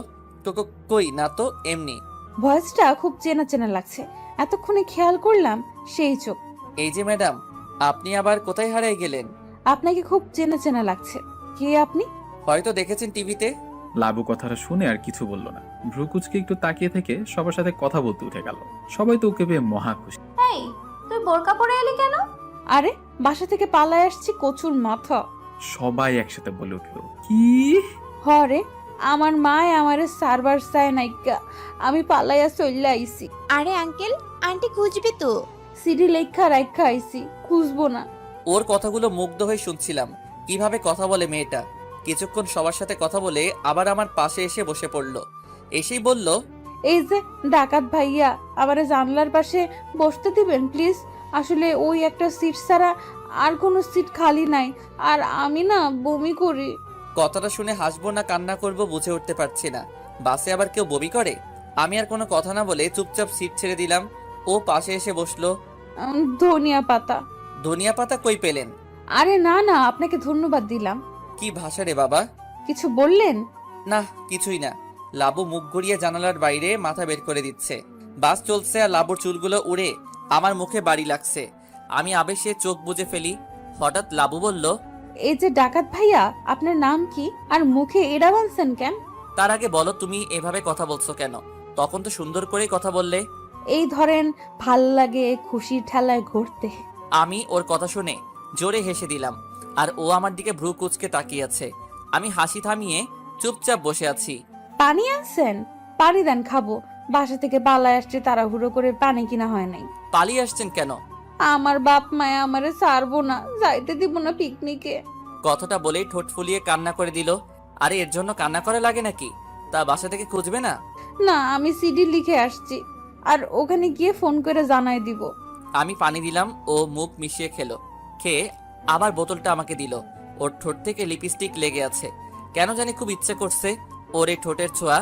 কই না তো, এমনি। ভয়েসটা খুব চেনা চেনা লাগছে, এতক্ষণে খেয়াল করলাম সেই চোখ। এই যে ম্যাডাম, আপনি আবার কোথায় হারিয়ে গেলেন? আপনাকে খুব চেনা চেনা লাগছে। কে আপনি? হয়তো দেখেছেন টিভিতে। লাবু কথাটা শুনে আর কিছু বলল না, ভ্রুকুচকে একটু তাকিয়ে থেকে সবার সাথে কথা বলতে উঠে গেল। সবাই তো ওকে পেয়ে মহা খুশি। এই, তুই বোরকা পরে এলি কেন? আরে, বাসা থেকে পালায় আসছি কচুর মাথা। সবাই একসাথে বলে উঠলো, কি? হরে, আমার মায় আমারে সার্ভার চায় নাইকা, আমি পালাইয়া চইলা আইছি। আরে আঙ্কেল, আন্টি খুঁজবে তো। সিডি লেখা রাখা আইছি, খুঁজবো না। ওর কথাগুলো মুগ্ধ হয়ে শুনছিলাম, কিভাবে কথা বলে মেয়েটা। কিছুক্ষণ সবার সাথে কথা বলে আবার আমার পাশে এসে বসে পড়লো। এসেই বলল, এই যে ডাকাত ভাইয়া, আমারে জানলার পাশে বসতে দিবেন প্লিজ। আসলে ওই একটা সিট ছাড়া আর কোনো সিট খালি নাই, আর আমি না বমি করি। কথাটা শুনে হাসবো না কান্না করব বুঝে উঠতে পারছি না। বাসে আবার কেউ বমি করে? আমি আর কোনো কথা না বলে চুপচাপ সিট ছেড়ে দিলাম। ও পাশে এসে বসলো। ধনিয়া পাতা। ধনিয়া পাতা কই পেলেন? আরে না না, আপনাকে ধন্যবাদ দিলাম। কি ভাষা রে বাবা! কিছু বললেন? না, কিছুই না। লাবু মুখ ঘুরিয়ে জানালার বাইরে মাথা বের করে দিচ্ছে। বাস চলছে আর লাবুর চুলগুলো উড়ে আমার মুখে বাড়ি লাগছে। আমি আবেশে চোখ বুজে ফেলি। হঠাৎ লাবু বলল, এই যে ডাকাত ভাইয়া, আপনার নাম কি? আর মুখে এড়া বানছেন কেন? তার আগে বলো তুমি এভাবে কথা বলছো কেন? তখন তো সুন্দর করেই কথা বললে। এই ধরেন, ভাল লাগে খুশির ঠেলায় ঘুরতে। আমি ওর কথা শুনে জোরে হেসে দিলাম, আর ও আমার দিকে ভ্রু কুঁচকে তাকিয়ে আছে। আমি হাসি থামিয়ে চুপচাপ বসে আছি। পানি আনছেন? পানি দেন, খাবো। বাসা থেকে পালায় আসছে, তাড়াহুড়ো করে পানি কিনা হয় নাই। পালিয়ে আসছেন কেন? আমার বাপ মায়া আমারে ছাড়বো না, যাইতে দিব না পিকনিকে। কথাটা বলেই ঠোঁট ফুলিয়ে কান্না করে দিল। আরে এর জন্য কান্না করা লাগে নাকি? তা বাসা থেকে খুঁজবে না? না, আমি সিডি লিখে আসছি, আর ওখানে গিয়ে ফোন করে জানাই দিব। আমি পানি দিলাম, ও মুখ মিশিয়ে খেলো। খেয়ে আবার বোতলটা আমাকে দিল। ওর ঠোঁট থেকে লিপস্টিক লেগে আছে। কেন জানি খুব ইচ্ছে করছে ওর এই ঠোঁটের ছোঁয়া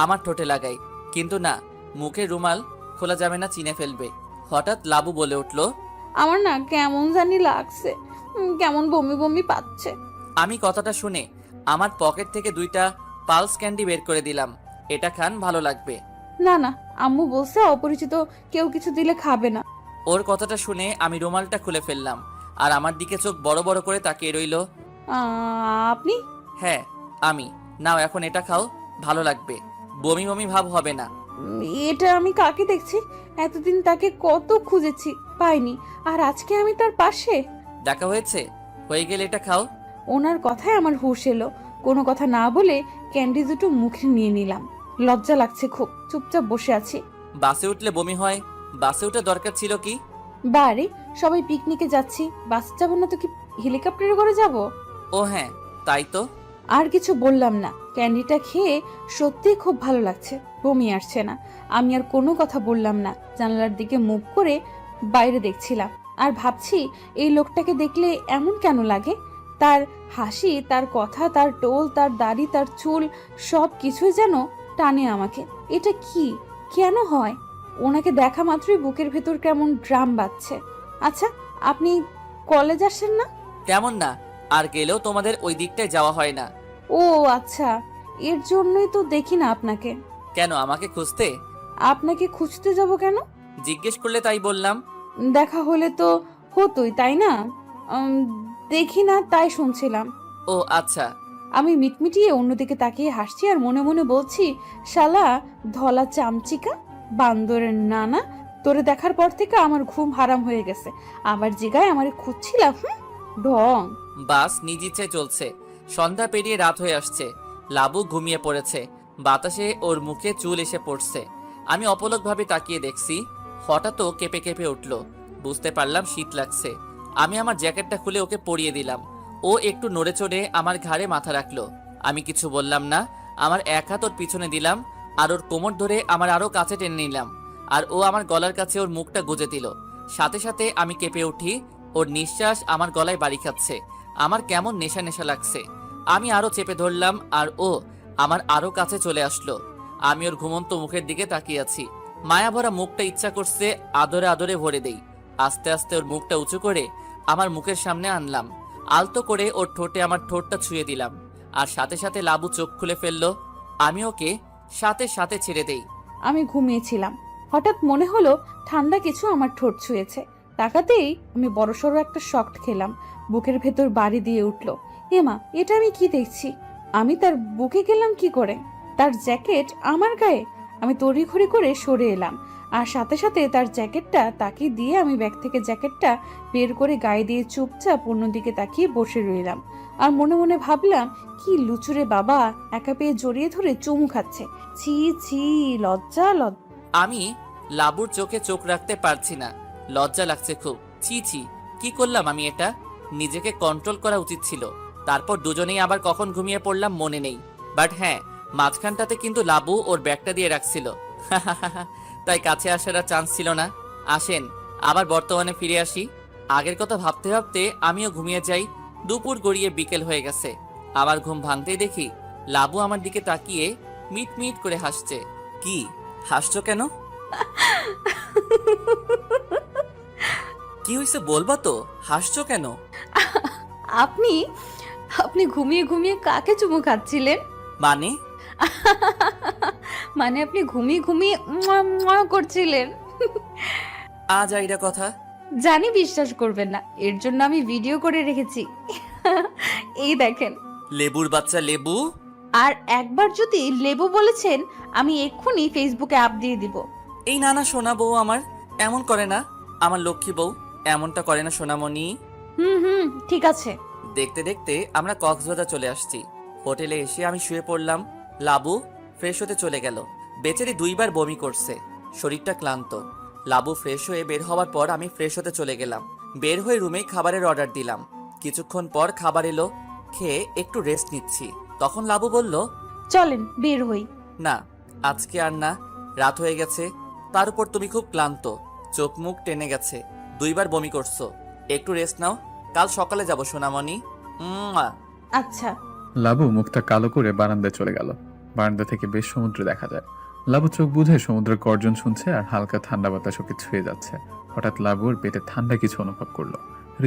আমার ঠোঁটে লাগাই, কিন্তু না, মুখে রুমাল খোলা যাবে না, চিনে ফেলবে। হঠাৎ লাবু বলে উঠল, আমার না কেমন জানি লাগছে, কেমন বমি বমি পাচ্ছে। আমি কথাটা শুনে আমার পকেট থেকে 2টা পালস ক্যান্ডি বের করে দিলাম। এটা খান, ভালো লাগবে। না না, আম্মু বলছে অপরিচিত কেউ কিছু দিলে খাবে না। ওর কথাটা শুনে আমি রুমালটা খুলে ফেললাম, আর আমার দিকে চোখ বড় বড় করে তাকিয়ে রইল। আপনি? হ্যাঁ আমি। নাও এখন এটা খাও, ভালো লাগবে, বমি বমি ভাব হবে না। এটা আমি কাকে দেখছি? এতদিন তাকে কত খুঁজেছি, পাইনি, আর আজকে আমি তার পাশে। দেখা হয়ে গেলে এটা খাও। ওনার কথায় আমার হুঁশ এলো। কোনো কথা না বলে ক্যান্ডি দুটো মুখে নিয়ে নিলাম। লজ্জা লাগছে খুব, চুপচাপ বসে আছি। বাসে উঠলে বমি হয়, বাসে ওঠা দরকার ছিল কি? বারে সবাই পিকনিকে যাচ্ছি, বাস যাবো না তো কি হেলিকপ্টারে করে যাব? ও হ্যাঁ, তাই তো। আর কিছু বললাম না। ক্যান্ডিটা খেয়ে সত্যিই খুব ভালো লাগছে, বমি আসছে না। আমি আর কোনো কথা বললাম না, জানালার দিকে মুখ করে বাইরে দেখছিলাম আর ভাবছি এই লোকটাকে দেখলে এমন কেন লাগে। তার হাসি, তার কথা, তার টোল, তার দাড়ি, তার চুল, সব কিছুই যেন টানে আমাকে। এটা কি, কেন হয়? ওনাকে দেখা মাত্রই বুকের ভেতর কেমন ড্রাম বাজছে। আচ্ছা, আপনি কলেজ আসেন না? তেমন না, আর গেলেও তোমাদের ওই দিকটায় যাওয়া হয় না। ও আচ্ছা, এর জন্যই তো দেখি না আপনাকে। কেন, আমাকে খুঁজতে? আপনাকে খুঁজতে যাব কেন? জিজ্ঞেস করলে তাই বললাম। দেখা হলে তো হতোই, তাই না? উম, দেখি না তাই শুনছিলাম। ও আচ্ছা। আমি মিটমিটিয়ে অন্যদিকে তাকিয়ে হাসছি আর মনে মনে বলছি, শালা ধলা চামচিকা বান্দরের নানা, তোরে দেখার পর থেকে আমার ঘুম হারাম হয়ে গেছে। আবার জিগায় আমারে খুঁজছিলাম, ঢং। বাস নিজ ইচ্ছায় চলছে। সন্ধ্যা পেরিয়ে রাত হয়ে আসছে। লাবু ঘুমিয়ে পড়েছে। বাতাসে ওর মুখে চুল এসে পড়ছে। আমি অপলকভাবে তাকিয়ে দেখছি। হঠাৎ ও কেঁপে কেঁপে উঠল। বুঝতে পারলাম শীত লাগছে। আমি আমার জ্যাকেটটা খুলে ওকে পরিয়ে দিলাম। ও একটু নড়ে চড়ে আমার ঘাড়ে মাথা রাখলো। আমি কিছু বললাম না। আমার এক হাত ওর পিছনে দিলাম আর ওর কোমর ধরে আমার আরো কাছে টেনে নিলাম। আর ও আমার গলার কাছে ওর মুখটা গুজে দিল। সাথে সাথে আমি কেঁপে উঠি। ওর নিঃশ্বাস আমার গলায় বাড়ি খাচ্ছে। আমার কেমন নেশা নেশা লাগছে। আমি আরো চেপে ধরলাম আর ও আমার আরো কাছে চলে আসলো। আমি ওর ঘুমন্ত মুখের দিকে তাকিয়ে আছি। মায়া ভরা মুখটা ইচ্ছা করছে আদরে আদরে ভরে দেই। আস্তে আস্তে ওর মুখটা উঁচু করে আমার মুখের সামনে আনলাম। আলতো করে ওর ঠোঁটে আমার ঠোঁটটা ছুঁয়ে দিলাম। আর সাথে সাথে লাবু চোখ খুলে ফেললো। আমি ওকে সাথে সাথে ছেড়ে দেই। আমি ঘুমিয়েছিলাম, হঠাৎ মনে হলো ঠান্ডা কিছু আমার ঠোঁট ছুঁয়েছে। তাকাতেই আমি বড়সড় একটা শক খেলাম। বুকের ভেতর বাড়ি দিয়ে উঠলো। এমা, এটা আমি কি দেখছি? আমি তার বুকে গেলাম কি করে? তার জ্যাকেট আমার গায়ে। আমি তড়িঘড়ি করে সরে এলাম আর সাথে সাথে তার জ্যাকেটটা তাকে দিয়ে আমি ব্যাগ থেকে জ্যাকেটটা বের করে গায়ে দিয়ে চুপচাপ অন্যদিকে তাকিয়ে বসে রইলাম। আর মনে মনে ভাবলাম, কি লুচুরে বাবা, একা পেয়ে জড়িয়ে ধরে চুমু খাচ্ছে। ছি ছি, লজ্জা লজ্জা। আমি লাবুর চোখে চোখ রাখতে পারছি না। লজ্জা লাগছে খুব। ছি ছি, কি করলাম আমি এটা? নিজেকে কন্ট্রোল করা উচিত ছিল। তারপর দুজনেই আবার কখন ঘুমিয়ে পড়লাম মনে নেই। বাট হ্যাঁ, মাঝখানটাতে কিন্তু লাবু ওর ব্যাগটা দিয়ে রাখছিল। তাই কাছে আসার আর চান্স ছিল না। আসেন আবার বর্তমানে ফিরে আসি। আগের কথা ভাবতে ভাবতে আমিও ঘুমিয়ে যাই। দুপুর গড়িয়ে বিকেল হয়ে গেছে। আমার ঘুম ভাঙতেই দেখি লাবু আমার দিকে তাকিয়ে মিট মিট করে হাসছে। কি হাসছো কেন? কি হয়েছে বলবা তো? হাসছো কেন? আপনি আপনি ঘুমিয়ে ঘুমিয়ে কাকে চুমু খাচ্ছিলেন? মানে? মানে আপনি ঘুমিয়ে ঘুমিয়ে মুয়া মুয়া করছিলেন। আজ আইডা কথা। জানি বিশ্বাস করবেন না, এর জন্য আমি ভিডিও করে রেখেছি। এই দেখেন। লেবুর বাচ্চা লেবু। আর একবার যদি লেবু বলেছেন, আমি এক্ষুনি ফেসবুকে আপ দিয়ে দিব। এই নানা সোনা বউ আমার এমন করে না। আমার লক্ষ্মী বউ এমনটা করে না সোনামণি। হুম, ঠিক আছে। দেখতে দেখতে আমরা কক্সবাজার চলে আসছি। হোটেলে এসে আমি শুয়ে পড়লাম। লাবু ফ্রেশ হতে চলে গেল। বেচারি দুইবার বমি করছে, শরীরটা ক্লান্ত। লাবু ফ্রেশ হয়ে বের হওয়ার পর আমি ফ্রেশ হতে চলে গেলাম। বের হয়ে রুমে খাবারের অর্ডার দিলাম। কিছুক্ষণ পর খাবার এলো। খেয়ে একটু রেস্ট নিচ্ছি। তখন লাবু বলল, চলেন বের হই। না, আজকে আর না, রাত হয়ে গেছে। তার উপর তুমি খুব ক্লান্ত, চোখ মুখ টেনে গেছে, দুইবার বমি করছো। একটু রেস্ট নাও, কাল সকালে যাব সোনামণি। আচ্ছা। লাবু মুখটা কালো করে বারান্দায় চলে গেল। বারান্দা থেকে বেশ সমুদ্র দেখা যায়। লাবু চোখ বুঝে সমুদ্রের গর্জন শুনছে আর হালকা ঠান্ডা বাতাস ওকে ছুঁয়ে যাচ্ছে। হঠাৎ লাবুর পেটে ঠান্ডা কিছু অনুভব করলো।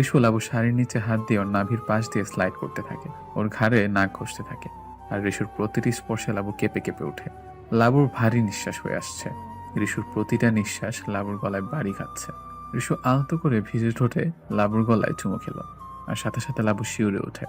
ঋষু লাবু শাড়ির নিচে হাত দিয়ে ওর নাভির পাশ দিয়ে স্লাইড করতে থাকে, ওর ঘাড়ে নাক ঘষতে থাকে। আর ঋষুর প্রতিটি স্পর্শে লাবু কেঁপে কেঁপে ওঠে। লাবুর ভারী নিঃশ্বাস হয়ে আসছে। ঋষুর প্রতিটা নিঃশ্বাস লাবুর গলায় বাড়ি খাচ্ছে। ঋষু আলতো করে ভিজে ঠোঁটে লাবুর গলায় চুমু খেলো। আর সাথে সাথে লাবু শিউরে ওঠে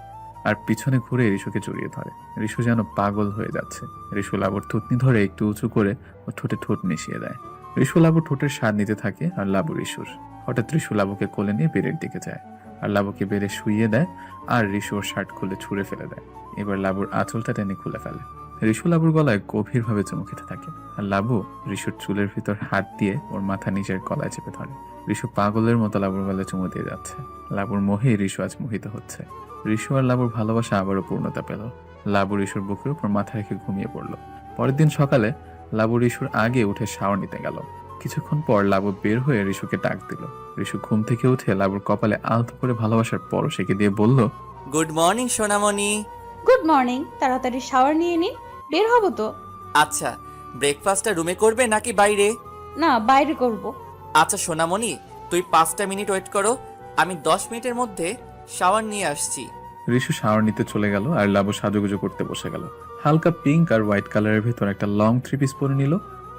আর পিছনে ঘুরে ঋষুকে জড়িয়ে ধরে। ঋষু যেন পাগল হয়ে যাচ্ছে। ঋষু লাবুর থুতনি ধরে একটু উঁচু করে ও ঠোঁটে ঠোঁট মিশিয়ে দেয়। ঋষু লাবুর ঠোঁটের স্বাদ নিতে থাকে আর লাবু ঋষুর। হঠাৎ ঋষু লাবুকে কোলে নিয়ে বেডের দিকে যায়। আর লাবুকে বেড়ে শুইয়ে দেয় আর রিশু ওর শার্ট খুলে ছুঁড়ে ফেলে দেয়। এবার লাবুর আঁচলটা টেনে খুলে ফেলে। রিশু লাবুর গলায় গভীরভাবে চুমু খেতে থাকে আর লাবু রিশুর চুলের ভিতর হাত দিয়ে ওর মাথা নিজের গলায় চেপে ধরে। রিশু পাগলের মতো লাবুর গলায় চুমু দিয়ে যাচ্ছে। লাবুর মোহে রিশু আজ মোহিত হচ্ছে। রিশু আর লাবুর ভালোবাসা আবারও পূর্ণতা পেল। লাবু রিশুর বুকের উপর মাথা রেখে ঘুমিয়ে পড়ল। পরের দিন সকালে লাবু রিশুর আগে উঠে শাওয়ার নিতে গেল। কিছুক্ষণ পর লাবু বের হয়ে রিশুকে ডাক দিল। রিশু ঘুম থেকে উঠে লাবুর কপালে আলতো করে ভালোবাসার পরশ এঁকে দিয়ে বলল, গুড মর্নিং সোনামণি। গুড মর্নিং, তাড়াতাড়ি শাওয়ার নিয়ে নিন, বের হবো তো। আচ্ছা, ব্রেকফাস্টটা রুমে করবে নাকি বাইরে? না, বাইরে করব। আচ্ছা সোনামণি, তুই 5টা মিনিট ওয়েট করো, আমি 10 মিনিটের মধ্যে শাওয়ার নিয়ে আসছি। রিশু শাওয়ার নিতে চলে গেল আর লাবু সাজুগুজু করতে বসে গেল। হালকা পিঙ্ক আর হোয়াইট কালারের ভেতর একটা লং থ্রি পিস পরে নিল।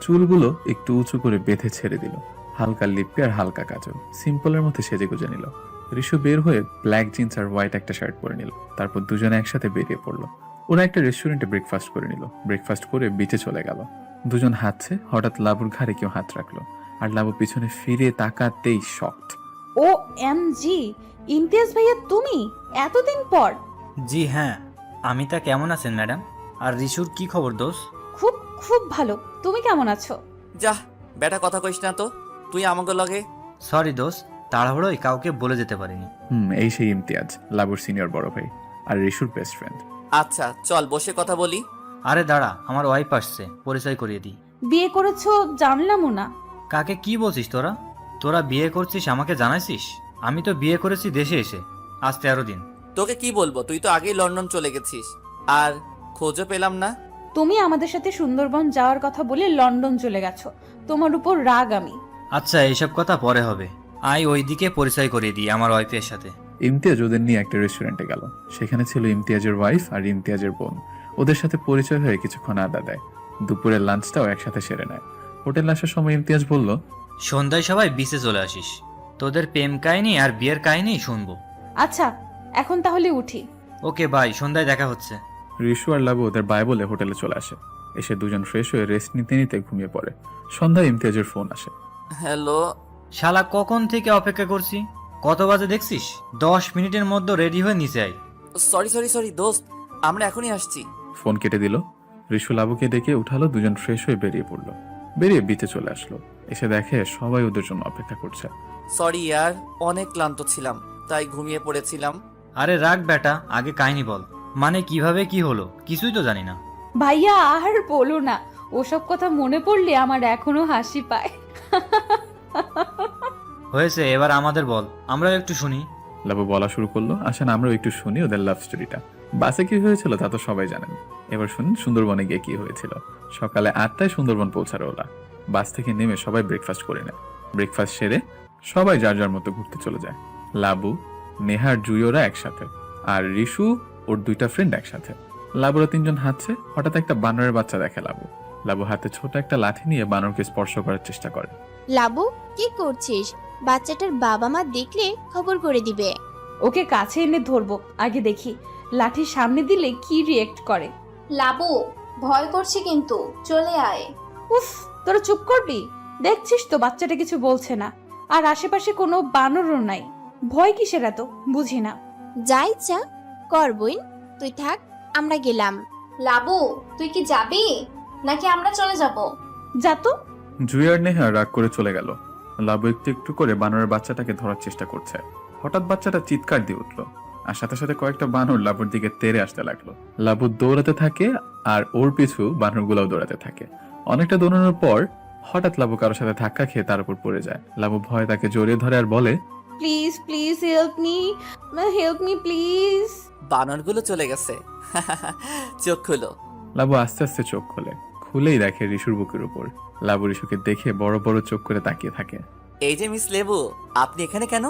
চুলগুলো একটু উঁচু করে বেঁধে ছেড়ে দিল। হালকা লিপি আর হালকা কাজল, সিম্পলের মধ্যে সেজে গুজে নিল। রিশু বের হয়ে ব্ল্যাক জিন্স আর হোয়াইট একটা শার্ট পরে নিল। তারপর দুজনে একসাথে বেরিয়ে পড়লো। ওরা একটা রেস্টুরেন্টে ব্রেকফাস্ট করে নিল। ব্রেকফাস্ট করে বিচে চলে গেল। দুজন হাঁটছে, হঠাৎ লাবুর ঘাড়ে কেউ হাত রাখলো আর লাবু পিছনে ফিরে তাকাতেই শকড। ও এম জি, ইমতিয়াজ ভাইয়া তুমি এতদিন পর? জি হ্যাঁ, আমি তা কেমন আছেন ম্যাডাম? আর রিশুর কি খবর দোষ? খুব খুব ভালো, তুমি কেমন আছো? যা বেটা, কথা কইস না তো, তুই আমাকে লগে। সরি দোষ, তাড়াহুড়োই কাউকে বলে যেতে পারিনি। এই সেই ইমতিয়াজ, লাবুর সিনিয়র বড় ভাই আর রিশুর বেস্ট ফ্রেন্ড। আচ্ছা চল বসে কথা বলি। আরে দাঁড়া, আমার ওয়াইফ আসছে, পরিচয় করিয়ে দিই। বিয়ে করেছো জানলামও না। কাকে কি বলছিস তোরা? তোরা বিয়ে করছিস আমাকে জানাইছিস? আমি তো বিয়ে করেছি দেশে এসে, আজ 13 দিন। তোকে কি বলবো, তুই তো আগেই লন্ডন চলে গেছিস আর খোঁজও পেলাম না। তুমি আমাদের সাথে সুন্দরবন যাওয়ার কথা বলে লন্ডন চলে গেছো, তোমার উপর রাগ আমি। আচ্ছা এইসব কথা পরে হবে, আই ওইদিকে পরিচয় করিয়ে দিই আমার ওয়াইফের সাথে। ইমতিয়াজ ওদের নিয়ে একটা রেস্টুরেন্টে গেল। সেখানে ছিল ইমতিয়াজের ওয়াইফ আর ইমতিয়াজের বোন। ওদের সাথে পরিচয় হয়ে কিছুক্ষণ আড্ডা দেয়। দুপুরের লাঞ্চটাও একসাথে সেরে নেয়। হোটেল আসার সময় ইমতিয়াজ বলল, সন্ধ্যায় সবাই বিচে চলে আসিস, তোদের প্রেম কাহিনী আর বিয়ের কাহিনী শুনবো। আচ্ছা এখন তাহলে উঠি। ওকে বাই, সন্ধ্যায় দেখা হচ্ছে। রিশু আর লাবু ওদের বাই বলে হোটেলে চলে আসে। এসে দুজন ফ্রেশ হয়ে রেস্ট নিতে নিতে ঘুমিয়ে পড়ে। সন্ধ্যায় ইমতিয়াজের ফোন আসে। হ্যালো। শালা কখন থেকে অপেক্ষা করছি, কত বাজে দেখছিস? 10 মিনিটের মধ্যে রেডি হয়ে নিচে আয়। সরি দোস্ত, আমরা এখনই আসছি। ফোন কেটে দিল। রিশু লাবুকে ডেকে উঠালো। দুজন ফ্রেশ হয়ে বেরিয়ে পড়লো। বেরিয়ে বিচে চলে আসলো। এসে দেখে সবাই ওদের জন্য অপেক্ষা করছে। সরি ইয়ার, অনেক ক্লান্ত ছিলাম তাই ঘুমিয়ে পড়েছিলাম। আরে রাখ বেটা, আগে কাহিনী বল, মানে কিভাবে কি হলো, কিছুই তো জানি না। ভাইয়া আর বলো না, ওসব কথা মনে পড়লে আমার এখনো হাসি পায়। হয়েছে, এবার আমাদের বল, আমরা একটু শুনি। লাবু বলা শুরু করলো, আসেন আমরাও একটু শুনি ওদের লাভ স্টোরিটা। বাসে কি হয়েছিল তা তো সবাই জানেন। এবার শুনুন সুন্দরবনে গিয়ে কি হয়েছিল। সকালে 8টায় সুন্দরবন পৌঁছার ওরা। বাস থেকে নেমে সবাই ব্রেকফাস্ট করে নেয়। ব্রেকফাস্ট সেরে সবাই যার যার মতো ঘুরতে চলে যায়। লাবু, নেহার জুইওরা একসাথে আর রিশু ওর 2টা ফ্রেন্ড একসাথে। লাবুরা 3জন হাঁটছে, হঠাৎ একটা বানরের বাচ্চা দেখে লাবু। লাবু হাতে ছোট একটা লাঠি নিয়ে বানরকে স্পর্শ করার চেষ্টা করে। লাবু কি করছিস? বাচ্চাটার বাবা মা দেখলে খবর করে দিবে। ওকে কাছে এনে ধরবো, আগে দেখি লাঠির সামনে দিলে কি রিয়েক্ট করে। লাবু, ভয় করছে কিন্তু, চলে আয়। উফ, তোরা চুপ করবি? দেখছিস তো বাচ্চাটা কিছু বলছে না, আর আশেপাশে কোনো বানরও নাই। ভয় কিসের এত, বুঝি না। যা ইচ্ছা কর বোন, তুই থাক, আমরা গেলাম। লাবু, তুই কি যাবি নাকি আমরা চলে যাব? যা তো। জুই আর নেহা রাগ করে চলে গেল। লাবু একটু একটু করে বানরের বাচ্চাটাকে ধরার চেষ্টা করছে। হঠাৎ বাচ্চাটা চিৎকার দিয়ে উঠলো আর সাথে সাথে কয়েকটা বানর লাবুর দিকে তেড়ে আসতে লাগলো। লাবু দৌড়াতে থাকে আর ওর পিছু বানরগুলোও দৌড়াতে থাকে। অনেকটা দৌড়ানোর পর হঠাৎ লাবু কারোর সাথে ধাক্কা খেয়ে তার উপর পড়ে যায়। লাবু ভয়ে তাকে জড়িয়ে ধরে আর বলে, please please help me please. বানরগুলো চলে গেছে। চোখ খুলো। লাবু আস্তে আস্তে চোখ খোলে। খুলেই দেখে রিশুর বুকের উপর। লাবু রিশুকে দেখে বড় বড় চোখ করে তাকিয়ে থাকে। এই যে মিস লেবু, আপনি এখানে কেন?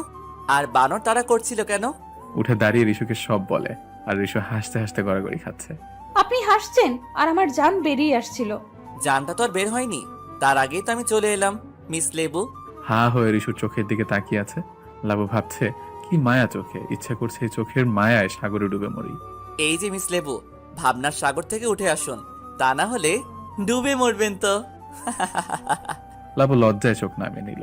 আর বানর তারা করছিল কেন? উঠে দাঁড়িয়ে রিশুকে সব বলে আর রিশু হাসতে হাসতে গড়াগড়ি খাচ্ছে। আপনি হাসছেন আর আমার জান বেরিয়ে আসছিল। জানটা তো আর বের হয়নি, তার আগেই তো আমি চলে এলাম মিস লেবু। হা হয়ে রিশুর চোখের দিকে তাকিয়ে আছে। লাবু ভাবছে, কি মায়া চোখে, ইচ্ছা করছে এই চোখের মায়ায় সাগরে ডুবে মরি। এই যে মিস লেবু, ভাবনার সাগর থেকে উঠে আসুন, তা না হলে ডুবে মরবেন তো। লাবু লজ্জায় চোখ নামিয়ে নিল।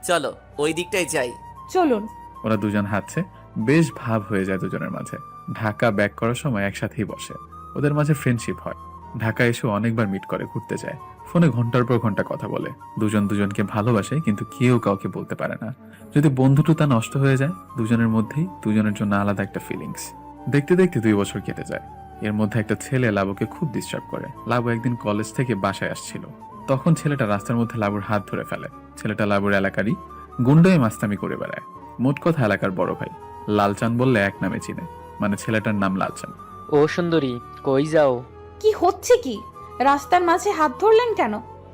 চলো ওই দিকটাই যাই। চলুন। ওরা দুজন হাঁটছে। বেশ ভাব হয়ে যায় দুজনের মাঝে। ঢাকা ব্যাক করার সময় একসাথেই বসে, ওদের মাঝে ফ্রেন্ডশিপ হয়। ঢাকা এসে অনেকবার মিট করে, ঘুরতে যায়, ফোনে ঘন্টার পর ঘন্টা কথা বলে। দুজন দুজনকে ভালোবাসে, কিন্তু কেউ কাউকে বলতে পারে না। যদি বন্ধুত্বটা নষ্ট হয়ে যায়, দুজনের মধ্যেই দুজনের জন্য আলাদা একটা ফিলিংস। দেখতে দেখতে 2 বছর কেটে যায়। এর মধ্যে একটা ছেলে লাবুকে খুব ডিস্টার্ব করে। লাবু একদিন কলেজ থেকে বাসায় আসছিল, তখন ছেলেটা রাস্তার মধ্যে লাবুর হাত ধরে ফেলে। ছেলেটা লাবুর এলাকারই, গুন্ডায় মাস্তামি করে বেড়ায়। মোট কথা এলাকার বড় ভাই। লালচান বললে এক নামে চিনে, মানে ছেলেটার নাম লালচান। ও সুন্দরী, কই যাও? কি হচ্ছে কি? রাস্তার মাঝে হাত ধরলেন কেন?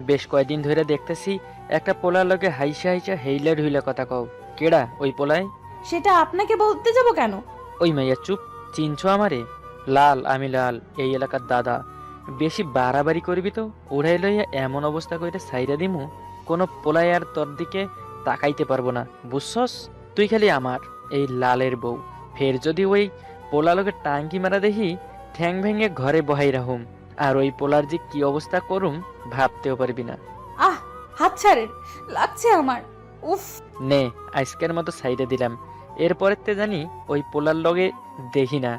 বেশ কয়দিন ধরে দেখতেছি একটা পোলার লগে হাইসা হাইসা হেইলা ঢুইলা কথা কও। কেডা ওই পোলায়? সেটা আপনাকে বলতে যাব কেন? ওই মাইয়া চুপ, চিনছো আমারে? লাল, আমি লাল, এই এলাকার দাদা। বেশি বাড়াবাড়ি করবি তো উড়াই লইয়া এমন অবস্থা কইতে সাইরা দিমু, কোনো পোলায় আর তোর দিকে তাকাইতে পারবো না, বুঝছস? তুই খালি আমার এই লালের বউ। ফের যদি ওই পোলা লোকে টাঙ্কি মারা দেখি, ঠ্যাং ভেঙে ঘরে বহাই রাহুম। আর ওই পোলার যে কি অবস্থা করুম ভাবতেও পারবি না। আহ, হাত ছাড়েন, লাগছে আমার। উফ। নে, আজকের মতো সাইডে দিলাম, এরপরের তে জানি ওই পোলার লগে দেখি না,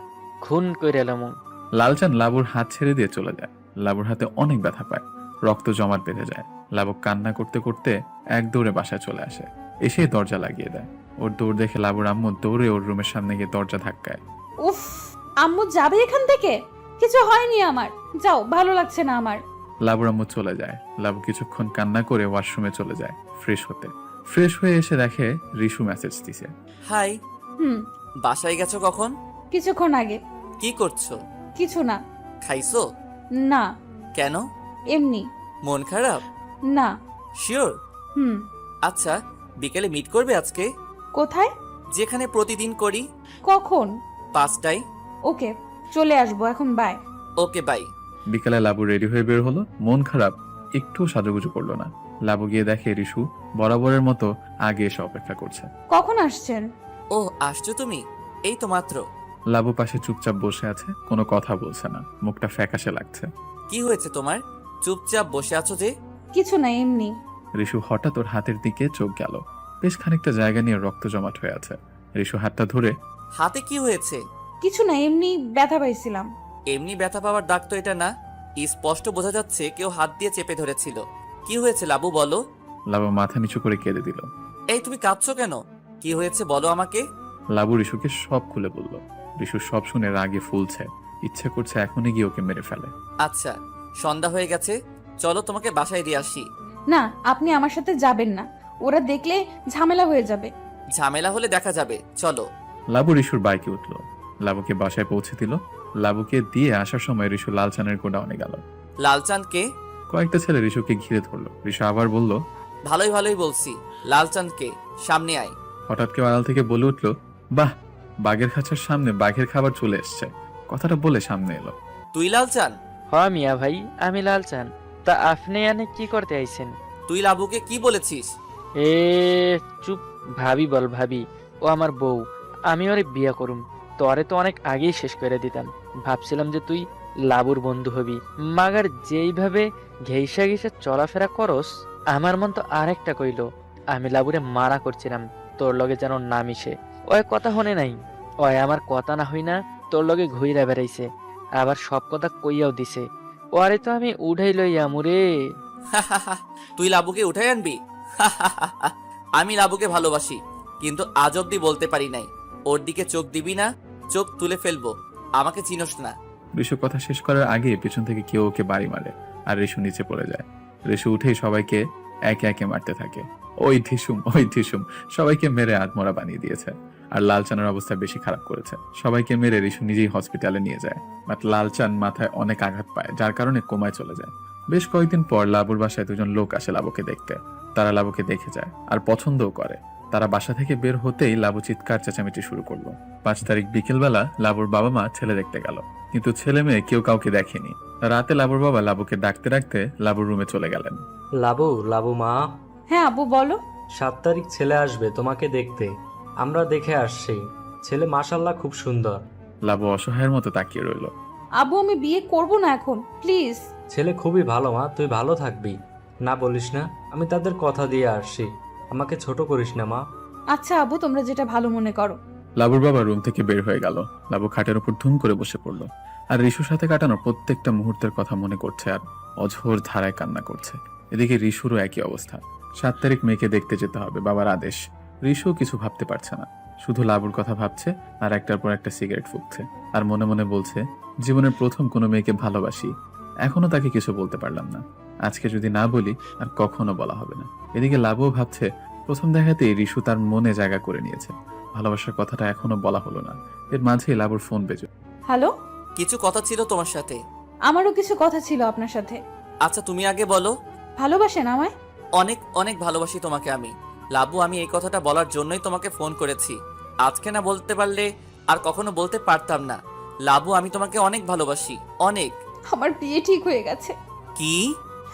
খুন করে এলাম। লালচান লাবুর হাত ছেড়ে দিয়ে চলে যায়। লাবুর হাতে অনেক ব্যথা পায়, রক্ত জমাট বেঁধে যায়। লাবু কান্না করতে করতে এক দৌড়ে বাসায় চলে আসে, এসে দরজা লাগিয়ে দেয়। ওর দৌড় দেখে লাবুর আম্মু দৌড়ে ওর রুমের সামনে গিয়ে দরজা ধাক্কায়। উফ, আম্মু যাবে এখান থেকে? কিছু হয়নি আমার, যাও, ভালো লাগছে না আমার। লাবুর আম্মু চলে যায়। লাবু কিছুক্ষণ কান্না করে ওয়াশরুমে চলে যায় ফ্রেশ হতে। ফ্রেশ হয়ে এসে দেখে রিশু মেসেজ দিছে। হাই, হুম, বাসায় গেছো কখন? কিছুক্ষণ আগে। কি করছো? কিছু না। খাইছো? না। কেন? এমনি। মন খারাপ? না। শিওর? হুম। আচ্ছা, বিকেলে মিট করবে আজকে? কোথায়? যেখানে প্রতিদিন করি। কখন? 5টায়। ওকে, চলে আসবো এখন, বাই। Okay, by. বিকালে লাবু রেডি হয়ে বের হলো। মন খারাপ, একটু সাজুগুজু করলো না। লাবু গিয়ে দেখে রিশু বরাবরের মতো আগে এসে অপেক্ষা করছে। কখন আসছেন? ও, আসছো তুমি? এই তো মাত্র। লাবু পাশে চুপচাপ বসে আছে, কোনো কথা বলছে না, মুখটা ফ্যাকাশে লাগছে। কি হয়েছে তোমার? চুপচাপ বসে আছো যে? কিছু না, এমনি। রিশু হঠাৎ ওর হাতের দিকে চোখ গেল। বেশ খানিকটা জায়গা নিয়ে রক্ত জমাট হয়ে আছে। রিশু হাতটা ধরে, হাতে কি হয়েছে? কিছু না, এমনি ব্যথা পাইছিলাম। এমনি ব্যথা পাওয়ার দাগ তো এটা না। স্পষ্ট বোঝা যাচ্ছে কেউ হাত দিয়ে চেপে ধরেছিল। কি হয়েছে লাবু, বলো। লাবু মাথা নিচু করে কেঁদে দিল। এই, তুমি কাঁদছো কেন? কি হয়েছে বলো আমাকে। লাবু রিশুকে সব খুলে বলল। রিশু সব শুনে রাগে ফুলছে, ইচ্ছে করছে এখনই গিয়ে ওকে মেরে ফেলে। আচ্ছা, সন্ধ্যা হয়ে গেছে, চলো তোমাকে বাসায় দিয়ে আসি। না, আপনি আমার সাথে যাবেন না, ওরা দেখলে ঝামেলা হয়ে যাবে। ঝামেলা হলে দেখা যাবে, চলো। লাবু রিশুর বাইকে উঠল, লাবুকে বাসায় পৌঁছে দিল। লাবুকে দিয়ে আসার সময় রিশু লালচানের গোডাউনে গেল। লালচাঁদ কে? কয়েকটা ছেলে রিশুকে ঘিরে ধরলো। রিশু আবার বলল, ভালোই ভালোই বলছি, লালচাঁদ কে? সামনে আয়। হঠাৎ কেউ আড়াল থেকে বলে উঠলো, বাহ, বাঘের খাঁচার সামনে বাঘের খাবার চলে এসছে। কথাটা বলে সামনে এলো। তুই লালচাঁদ? হ মিয়া ভাই, আমি লালচান। তা আপনি এনে কি করতে আইছেন? তুই লাবুকে কি বলেছিস? এ চুপ, ভাবি বল ভাবি, ও আমার বউ, আমি ওরে বিয়ে করুম। তোরে তো অনেক আগেই শেষ করে দিতাম। ভাবছিলাম যে তুই লাবুর বন্ধু হবি, মাগার যেইভাবে ঘেইসা ঘেইসা চলাফেরা করস, আমার মন তো আরেকটা কইলো আমি লাবুরে মারা করছিলাম তোর লগে যেন না মিশে। ওই কথা হনে নাই, ওই আমার কথা না হই না তোর লগে ঘুইরা বেড়াইছে, আবার সব কথা কইয়াও দিছে। ওরে তো আমি উঠাই লইয়া মুরে। তুই লাবুকে উঠাই আনবি? আমি লাবুকে ভালোবাসি, কিন্তু আজ অব্দি বলতে পারি নাই। ওর দিকে চোখ দিবি না, চোখ তুলে ফেলবো। আমাকে চিনোস না। রিশু কথা শেষ করার আগে পেছন থেকে কেউ ওকে বাড়ি মারে, আর রিশু নিচে পড়ে যায়। রিশু উঠেই সবাইকে একে একে মারতে থাকে। ওই ঢিসুম সবাইকে মেরে আত্মরা বানিয়ে দিয়েছে। আর লালচানের অবস্থা বেশি খারাপ করেছে। সবাইকে মেরে রিশু নিজেই হসপিটালে নিয়ে যায়, বাট লালচান মাথায় অনেক আঘাত পায়, যার কারণে কোমায় চলে যায়। বেশ কয়েকদিন পর লাবুর বাসায় 2জন লোক আসে লাবুকে দেখতে। তারা লাবুকে দেখে যায় আর পছন্দও করে। তারা বাসা থেকে বের হতেই লাবু চিৎকার চেঁচামেচি শুরু করলো। 5 তারিখ বিকেলবেলা লাবুর বাবা মা ছেলে দেখতে গেল, কিন্তু ছেলে মেয়ে কেউ কাউকে দেখেনি। রাতে লাবুর বাবা লাবুকে ডাকতে ডাকতে লাবুর রুমে চলে গেলেন। লাবু মা। হ্যাঁ আব্বু, বলো। 7 তারিখ ছেলে আসবে তোমাকে দেখতে, আমরা দেখে আসছি। ছেলে মাশাআল্লাহ খুব সুন্দর। লাবু অসহায়ের মতো তাকিয়ে রইল। আব্বু, আমি বিয়ে করব না এখন, প্লিজ। ছেলে খুবই ভালো মা, তুই ভালো থাকবি। না বলিস না, আমি তাদের কথা দিয়ে আসছি। আমাকে ছোট করিস না মা। আচ্ছা আব্বু, তোমরা যেটা ভালো মনে করো। লাবুর বাবা রুম থেকে বের হয়ে গেল। লাবু খাটের উপর ধুম করে বসে পড়ল আর রিশুর সাথে কাটানো প্রত্যেকটা মুহূর্তের কথা মনে করছে আর অঝোর ধারায় কান্না করছে। এদিকে রিশুরও একই অবস্থা। 7 তারিখ মেয়েকে দেখতে যেতে হবে, বাবার আদেশ। রিশু কিছু ভাবতে পারছে না, শুধু লাবুর কথা ভাবছে আর একটার পর একটা সিগারেট ফুঁকছে আর মনে মনে বলছে, জীবনের প্রথম কোনো মেয়েকে ভালোবাসি, এখনো তাকে কিছু বলতে পারলাম না। আজকে যদি না বলি আর কখনো বলা হবে না। এদিকে লাবুও ভাবছে, প্রথম দেখাতেই রিশু তার মনে জায়গা করে নিয়েছে, ভালোবাসার কথাটা এখনো বলা হলো না। এর মাঝেই লাবুর ফোন বেজে। হ্যালো, কিছু কথা ছিল তোমার সাথে। আমারও কিছু কথা ছিল আপনার সাথে। আচ্ছা তুমি আগে বলো। ভালোবাসেন আমায়? অনেক অনেক ভালোবাসি তোমাকে আমি। লাবু, আমি এই কথাটা বলার জন্যই তোমাকে ফোন করেছি। আজকে না বলতে পারলে আর কখনো বলতে পারতাম না। লাবু, আমি তোমাকে অনেক ভালোবাসি, অনেক। আমার বিয়ে ঠিক হয়ে গেছে। কি?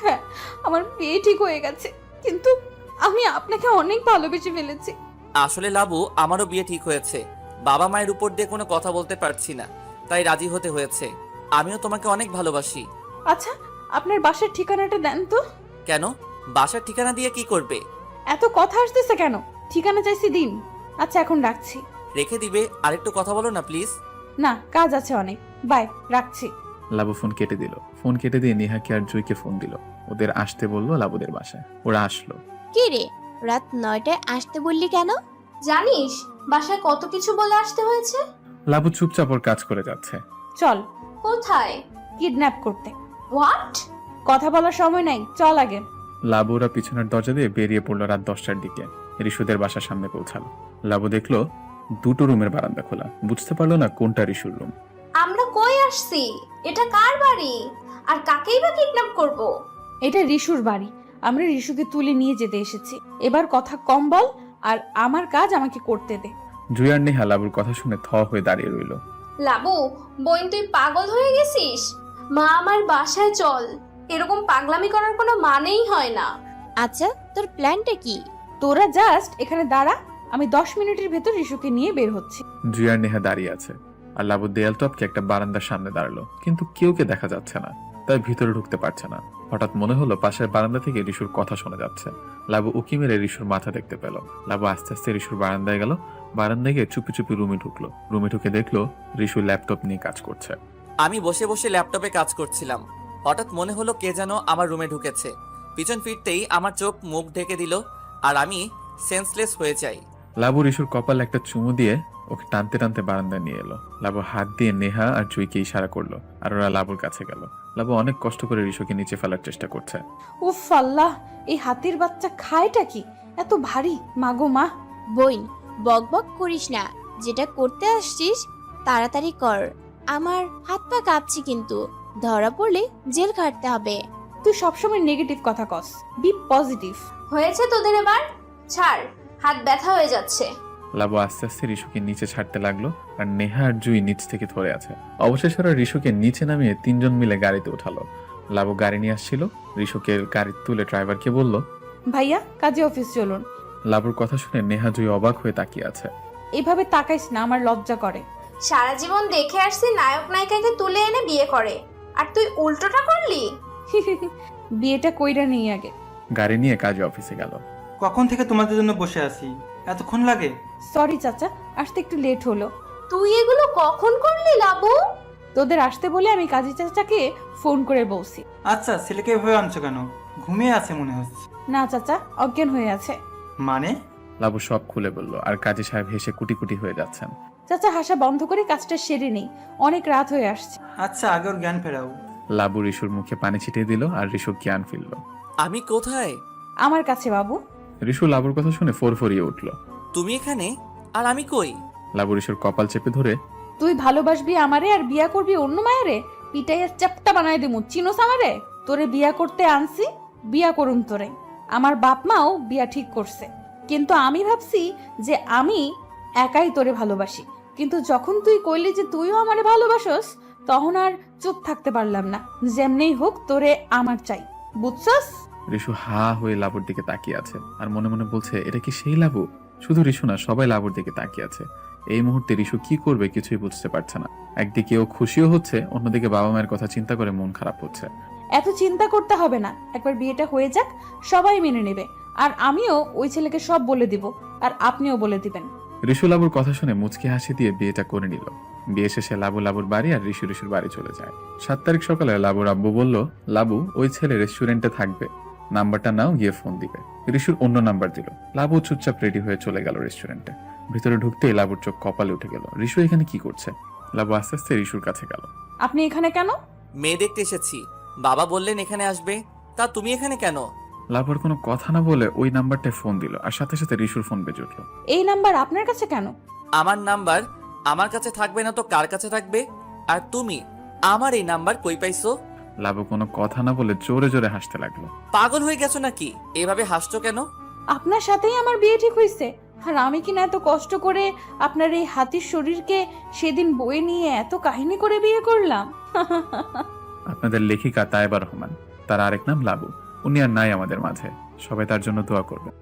হ্যাঁ, আমার বিয়ে ঠিক হয়ে গেছে, কিন্তু আমি আপনাকে অনেক ভালোবেসে ফেলেছি। আসলে লাবু, আমারও বিয়ে ঠিক হয়েছে। বাবা মায়ের উপর দিয়ে কোনো কথা বলতে পারছি না, তাই রাজি হতে হয়েছে। আমিও তোমাকে অনেক ভালোবাসি। আচ্ছা, আপনার বাসার ঠিকানাটা দেন তো। কেন? বাসার ঠিকানা দিয়ে কি করবে? এত কথা আসতেছে কেন? ঠিকানা চাইছি দিন। আচ্ছা, এখন রাখছি। রেখে দিবে? আরেকটু কথা বলো না প্লিজ। না, কাজ আছে অনেক, বাই, রাখছি। লাবু ফোন কেটে দিল। ফোন কেটে দিয়ে নেহাকে আর জুইকে ফোন দিল। ওদের আসতে বললো লাবুদের বাসায়। ওরা আসলো। কি রে, রাত 9টায় আসতে বললি কেন? জানিস বাসায় কত কিছু বলে আসতে হয়েছে। লাবু চুপচাপ ওর কাজ করে যাচ্ছে। চল। কোথায়? কিডন্যাপ করতে। হোয়াট? কথা বলার সময় নাই, চল আগে। লাবু ওরা পিছনের দরজা দিয়ে বেরিয়ে পড়লো রাত 10টার দিকে। রিশুদের বাসার সামনে পৌঁছালো। লাবু দেখলো 2টো রুমের বারান্দা খোলা। বুঝতে পারলো না কোনটা রিশুর রুম। আমরা কই আসছি? এটা কার বাড়ি? আর কাকেই বা কিডন্যাপ করব? এটা রিশুর বাড়ি। আমরা রিশুকে তুলে নিয়ে যেতে এসেছি। এবার কথা কম বল আর আমার কাজ আমাকে করতে দে। জুই আর নেহা লাবুর কথা শুনে থ হয়ে দাঁড়িয়ে রইলো। লাবু, বোন তুই পাগল হয়ে গেছিস? মা আমার বাসায় চল। এরকম পাগলামি করার কোনো মানেই হয় না। আচ্ছা, তোর প্ল্যানটা কি? তোরা জাস্ট এখানে দাঁড়া, আমি 10 মিনিটের ভেতর রিশুকে নিয়ে বের হচ্ছি। জুই আর নেহা দাঁড়িয়ে আছে আর লাবু দেয়াল টপকে একটা বারান্দার সামনে দাঁড়ালো, কিন্তু কেউকে দেখা যাচ্ছে না, তাই ভিতরে ঢুকতে পারছে না। হঠাৎ মনে হলো পাশের বারান্দা থেকে রিশুর কথা শোনা যাচ্ছে। লাবু উকি মেরে রিশুর মাথা দেখতে পেল। লাবু আস্তে আস্তে রিশুর বারান্দায় গেল। বারান্দায় গিয়ে চুপি চুপি রুমে ঢুকলো। রুমে ঢুকে দেখলো রিশু ল্যাপটপ নিয়ে কাজ করছে। আমি বসে বসে ল্যাপটপে কাজ করছিলাম। হঠাৎ মনে হলো কে যেন আমার রুমে ঢুকেছে। পিছন ফিরতেই আমার চোখ মুখ ঢেকে দিল আর আমি সেন্সলেস হয়ে যাই। লাবু রিশুর কপালে একটা চুমু দিয়ে ওকে টানতে টানতে বারান্দায় নিয়ে এলো। লাবু হাত দিয়ে নেহা আর জুইকে ইশারা করলো আর ওরা লাবুর কাছে গেল। লাবু অনেক কষ্ট করে রিশুকে নিচে ফেলার চেষ্টা করছে। উফ আল্লাহ, এই হাতির বাচ্চা খায়টা কি? এত ভারী, মাগো মা। বইন, বক বক করিস না, যেটা করতে আসছিস তাড়াতাড়ি কর। আমার হাত পা কাঁপছে, কিন্তু ধরা পড়লে জেল খাটতে হবে। তুই সবসময় নেগেটিভ কথা কস, বি পজিটিভ। হয়েছে তোদের এবার? ছাড়, হাত ব্যথা হয়ে যাচ্ছে। লাবু আস্তে আস্তে রিশুকে নিচে ছাড়তে লাগলো আর নেহা আর জুই নিচ থেকে ধরে আছে। অবশেষে ওরা রিশুকে নিচে নামিয়ে 3 জন মিলে গাড়িতে উঠালো। লাবু গাড়ি নিয়ে আসছিল। রিশুকে গাড়ি তুলে ড্রাইভারকে বলল, ভাইয়া কাজে অফিস চলুন। লাবুর কথা শুনে নেহা জুই অবাক হয়ে তাকিয়ে আছে। এভাবে তাকাইস না, আমার লজ্জা করে। সারা জীবন দেখে আসছি নায়ক নায়িকাকে তুলে এনে বিয়ে করে, আর তুই উল্টোটা করলি। বিয়েটা কইরা নেই আগে। গাড়ি নিয়ে কাজে অফিসে গেল। কখন থেকে তোমাদের জন্য বসে আছি, এতক্ষণ লাগে? সরি চাচা, আসতে একটু লেট হলো। তুই এগুলো কখন করলি লাবু? তোদের আসতে বলে আমি কাজী চাচাকে ফোন করে বলছি। আচ্ছা, ছেলেকে এভাবে আনছো কেন? ঘুমিয়ে আছে মনে হচ্ছে। না চাচা, অজ্ঞান হয়ে আছে। মানে? লাবু সব খুলে বলল আর কাজী সাহেব হেসে কুটি কুটি হয়ে যাচ্ছেন। চাচা হাসা বন্ধ করে কাজটা সেরে নেই, অনেক রাত হয়ে আসছে। আচ্ছা, আগে ওর জ্ঞান ফেরাও। লাবু রিশুর মুখে পানি ছিটিয়ে দিল আর রিশু জ্ঞান ফিরল। আমি কোথায়? আমার কাছে বাবু। রিশু লাবুর কথা শুনে ফরফরিয়ে উঠল। তুমি এখানে আর আমি কই? লাবু রিশুর কপাল চেপে ধরে, তুই ভালোবাসবি আমারে আর বিয়া করবি অন্য মায়েরে? পিটাইয়া চাপটা বানাই দিমু, চিনোস আমারে? তোরে বিয়া করতে আনছি, বিয়া করুম তোরে। আমার বাপ মাও বিয়া ঠিক করছে, কিন্তু আমি ভাবছি যে আমি একাই তোরে ভালোবাসি। কিন্তু যখন তুই কইলি যে তুইও আমারে ভালোবাসস, তখন আর চুপ থাকতে পারলাম না। যেমনেই হোক তোরে আমার চাই, বুঝছস? রিশু হা হয়ে লাবুর দিকে তাকিয়ে আছে আর মনে মনে বলছে, এটা কি সেই লাবু? শুধু রিশু না, সবাই লাবুর দিকে তাকিয়ে আছে। এই মুহূর্তে রিশু কি করবে কিছুই বুঝতে পারছে না। একদিকে ও খুশিও হচ্ছে, অন্যদিকে বাবা মায়ের কথা চিন্তা করে মন খারাপ হচ্ছে। এত চিন্তা করতে হবে না, একবার বিয়েটা হয়ে যাক, সবাই মেনে নেবে। আর আমিও ওই ছেলেকে সব বলে দিব, আর আপনিও বলে দিবেন। ঋষু লাবুর কথা শুনে মুচকি হাসি দিয়ে বিয়েটা করে নিল। বিয়ে শেষে লাবু লাবুর বাড়ি আর ঋষুর বাড়ি চলে যায়। 7 তারিখ সকালে লাবুর আব্বু বলল, লাবু ওই ছেলে রেস্টুরেন্টে থাকবে, নাম্বারটা নাও, গিয়ে ফোন দিবে। ঋষুর অন্য নাম্বার দিল। লাবু চুপচাপ রেডি হয়ে চলে গেল রেস্টুরেন্টে। ভিতরে ঢুকতেই লাবুর চোখ কপালে উঠে গেল। ঋষু এখানে কি করছে? লাবু আস্তে আস্তে ঋষুর কাছে গেল। আপনি এখানে কেন? মেয়ে দেখতে এসেছি, বাবা বললেন এখানে আসবে, তা তুমি এখানে কেন? লাবুর কোনো কথা না বলে ওই নাম্বারটায় ফোন দিল, আর সাথে সাথে ঋষুর ফোন বেজে উঠল। এই নাম্বার আপনার কাছে কেন? আমার নাম্বার আমার কাছে থাকবে না তো কার কাছে থাকবে? আর তুমি আমার এই নাম্বার কই পাইছো? লাবু কোনো কথা না বলে জোরে জোরে হাসতে লাগলো। পাগল হয়ে গেছো নাকি? এভাবে হাসছো কেন? আপনার সাথেই আমার বিয়ে ঠিক হয়েছে, আর আমি কিনা এত কষ্ট করে আপনার এই হাতির শরীরকে সেদিন বয়ে নিয়ে এত কাহিনী করে বিয়ে করলাম। আপনাদের লেখিকা তায়েবা রহমান, তার আরেক নাম লাবু, উনি আর নাই আমাদের মাঝে। সবাই তার জন্য দোয়া করবেন।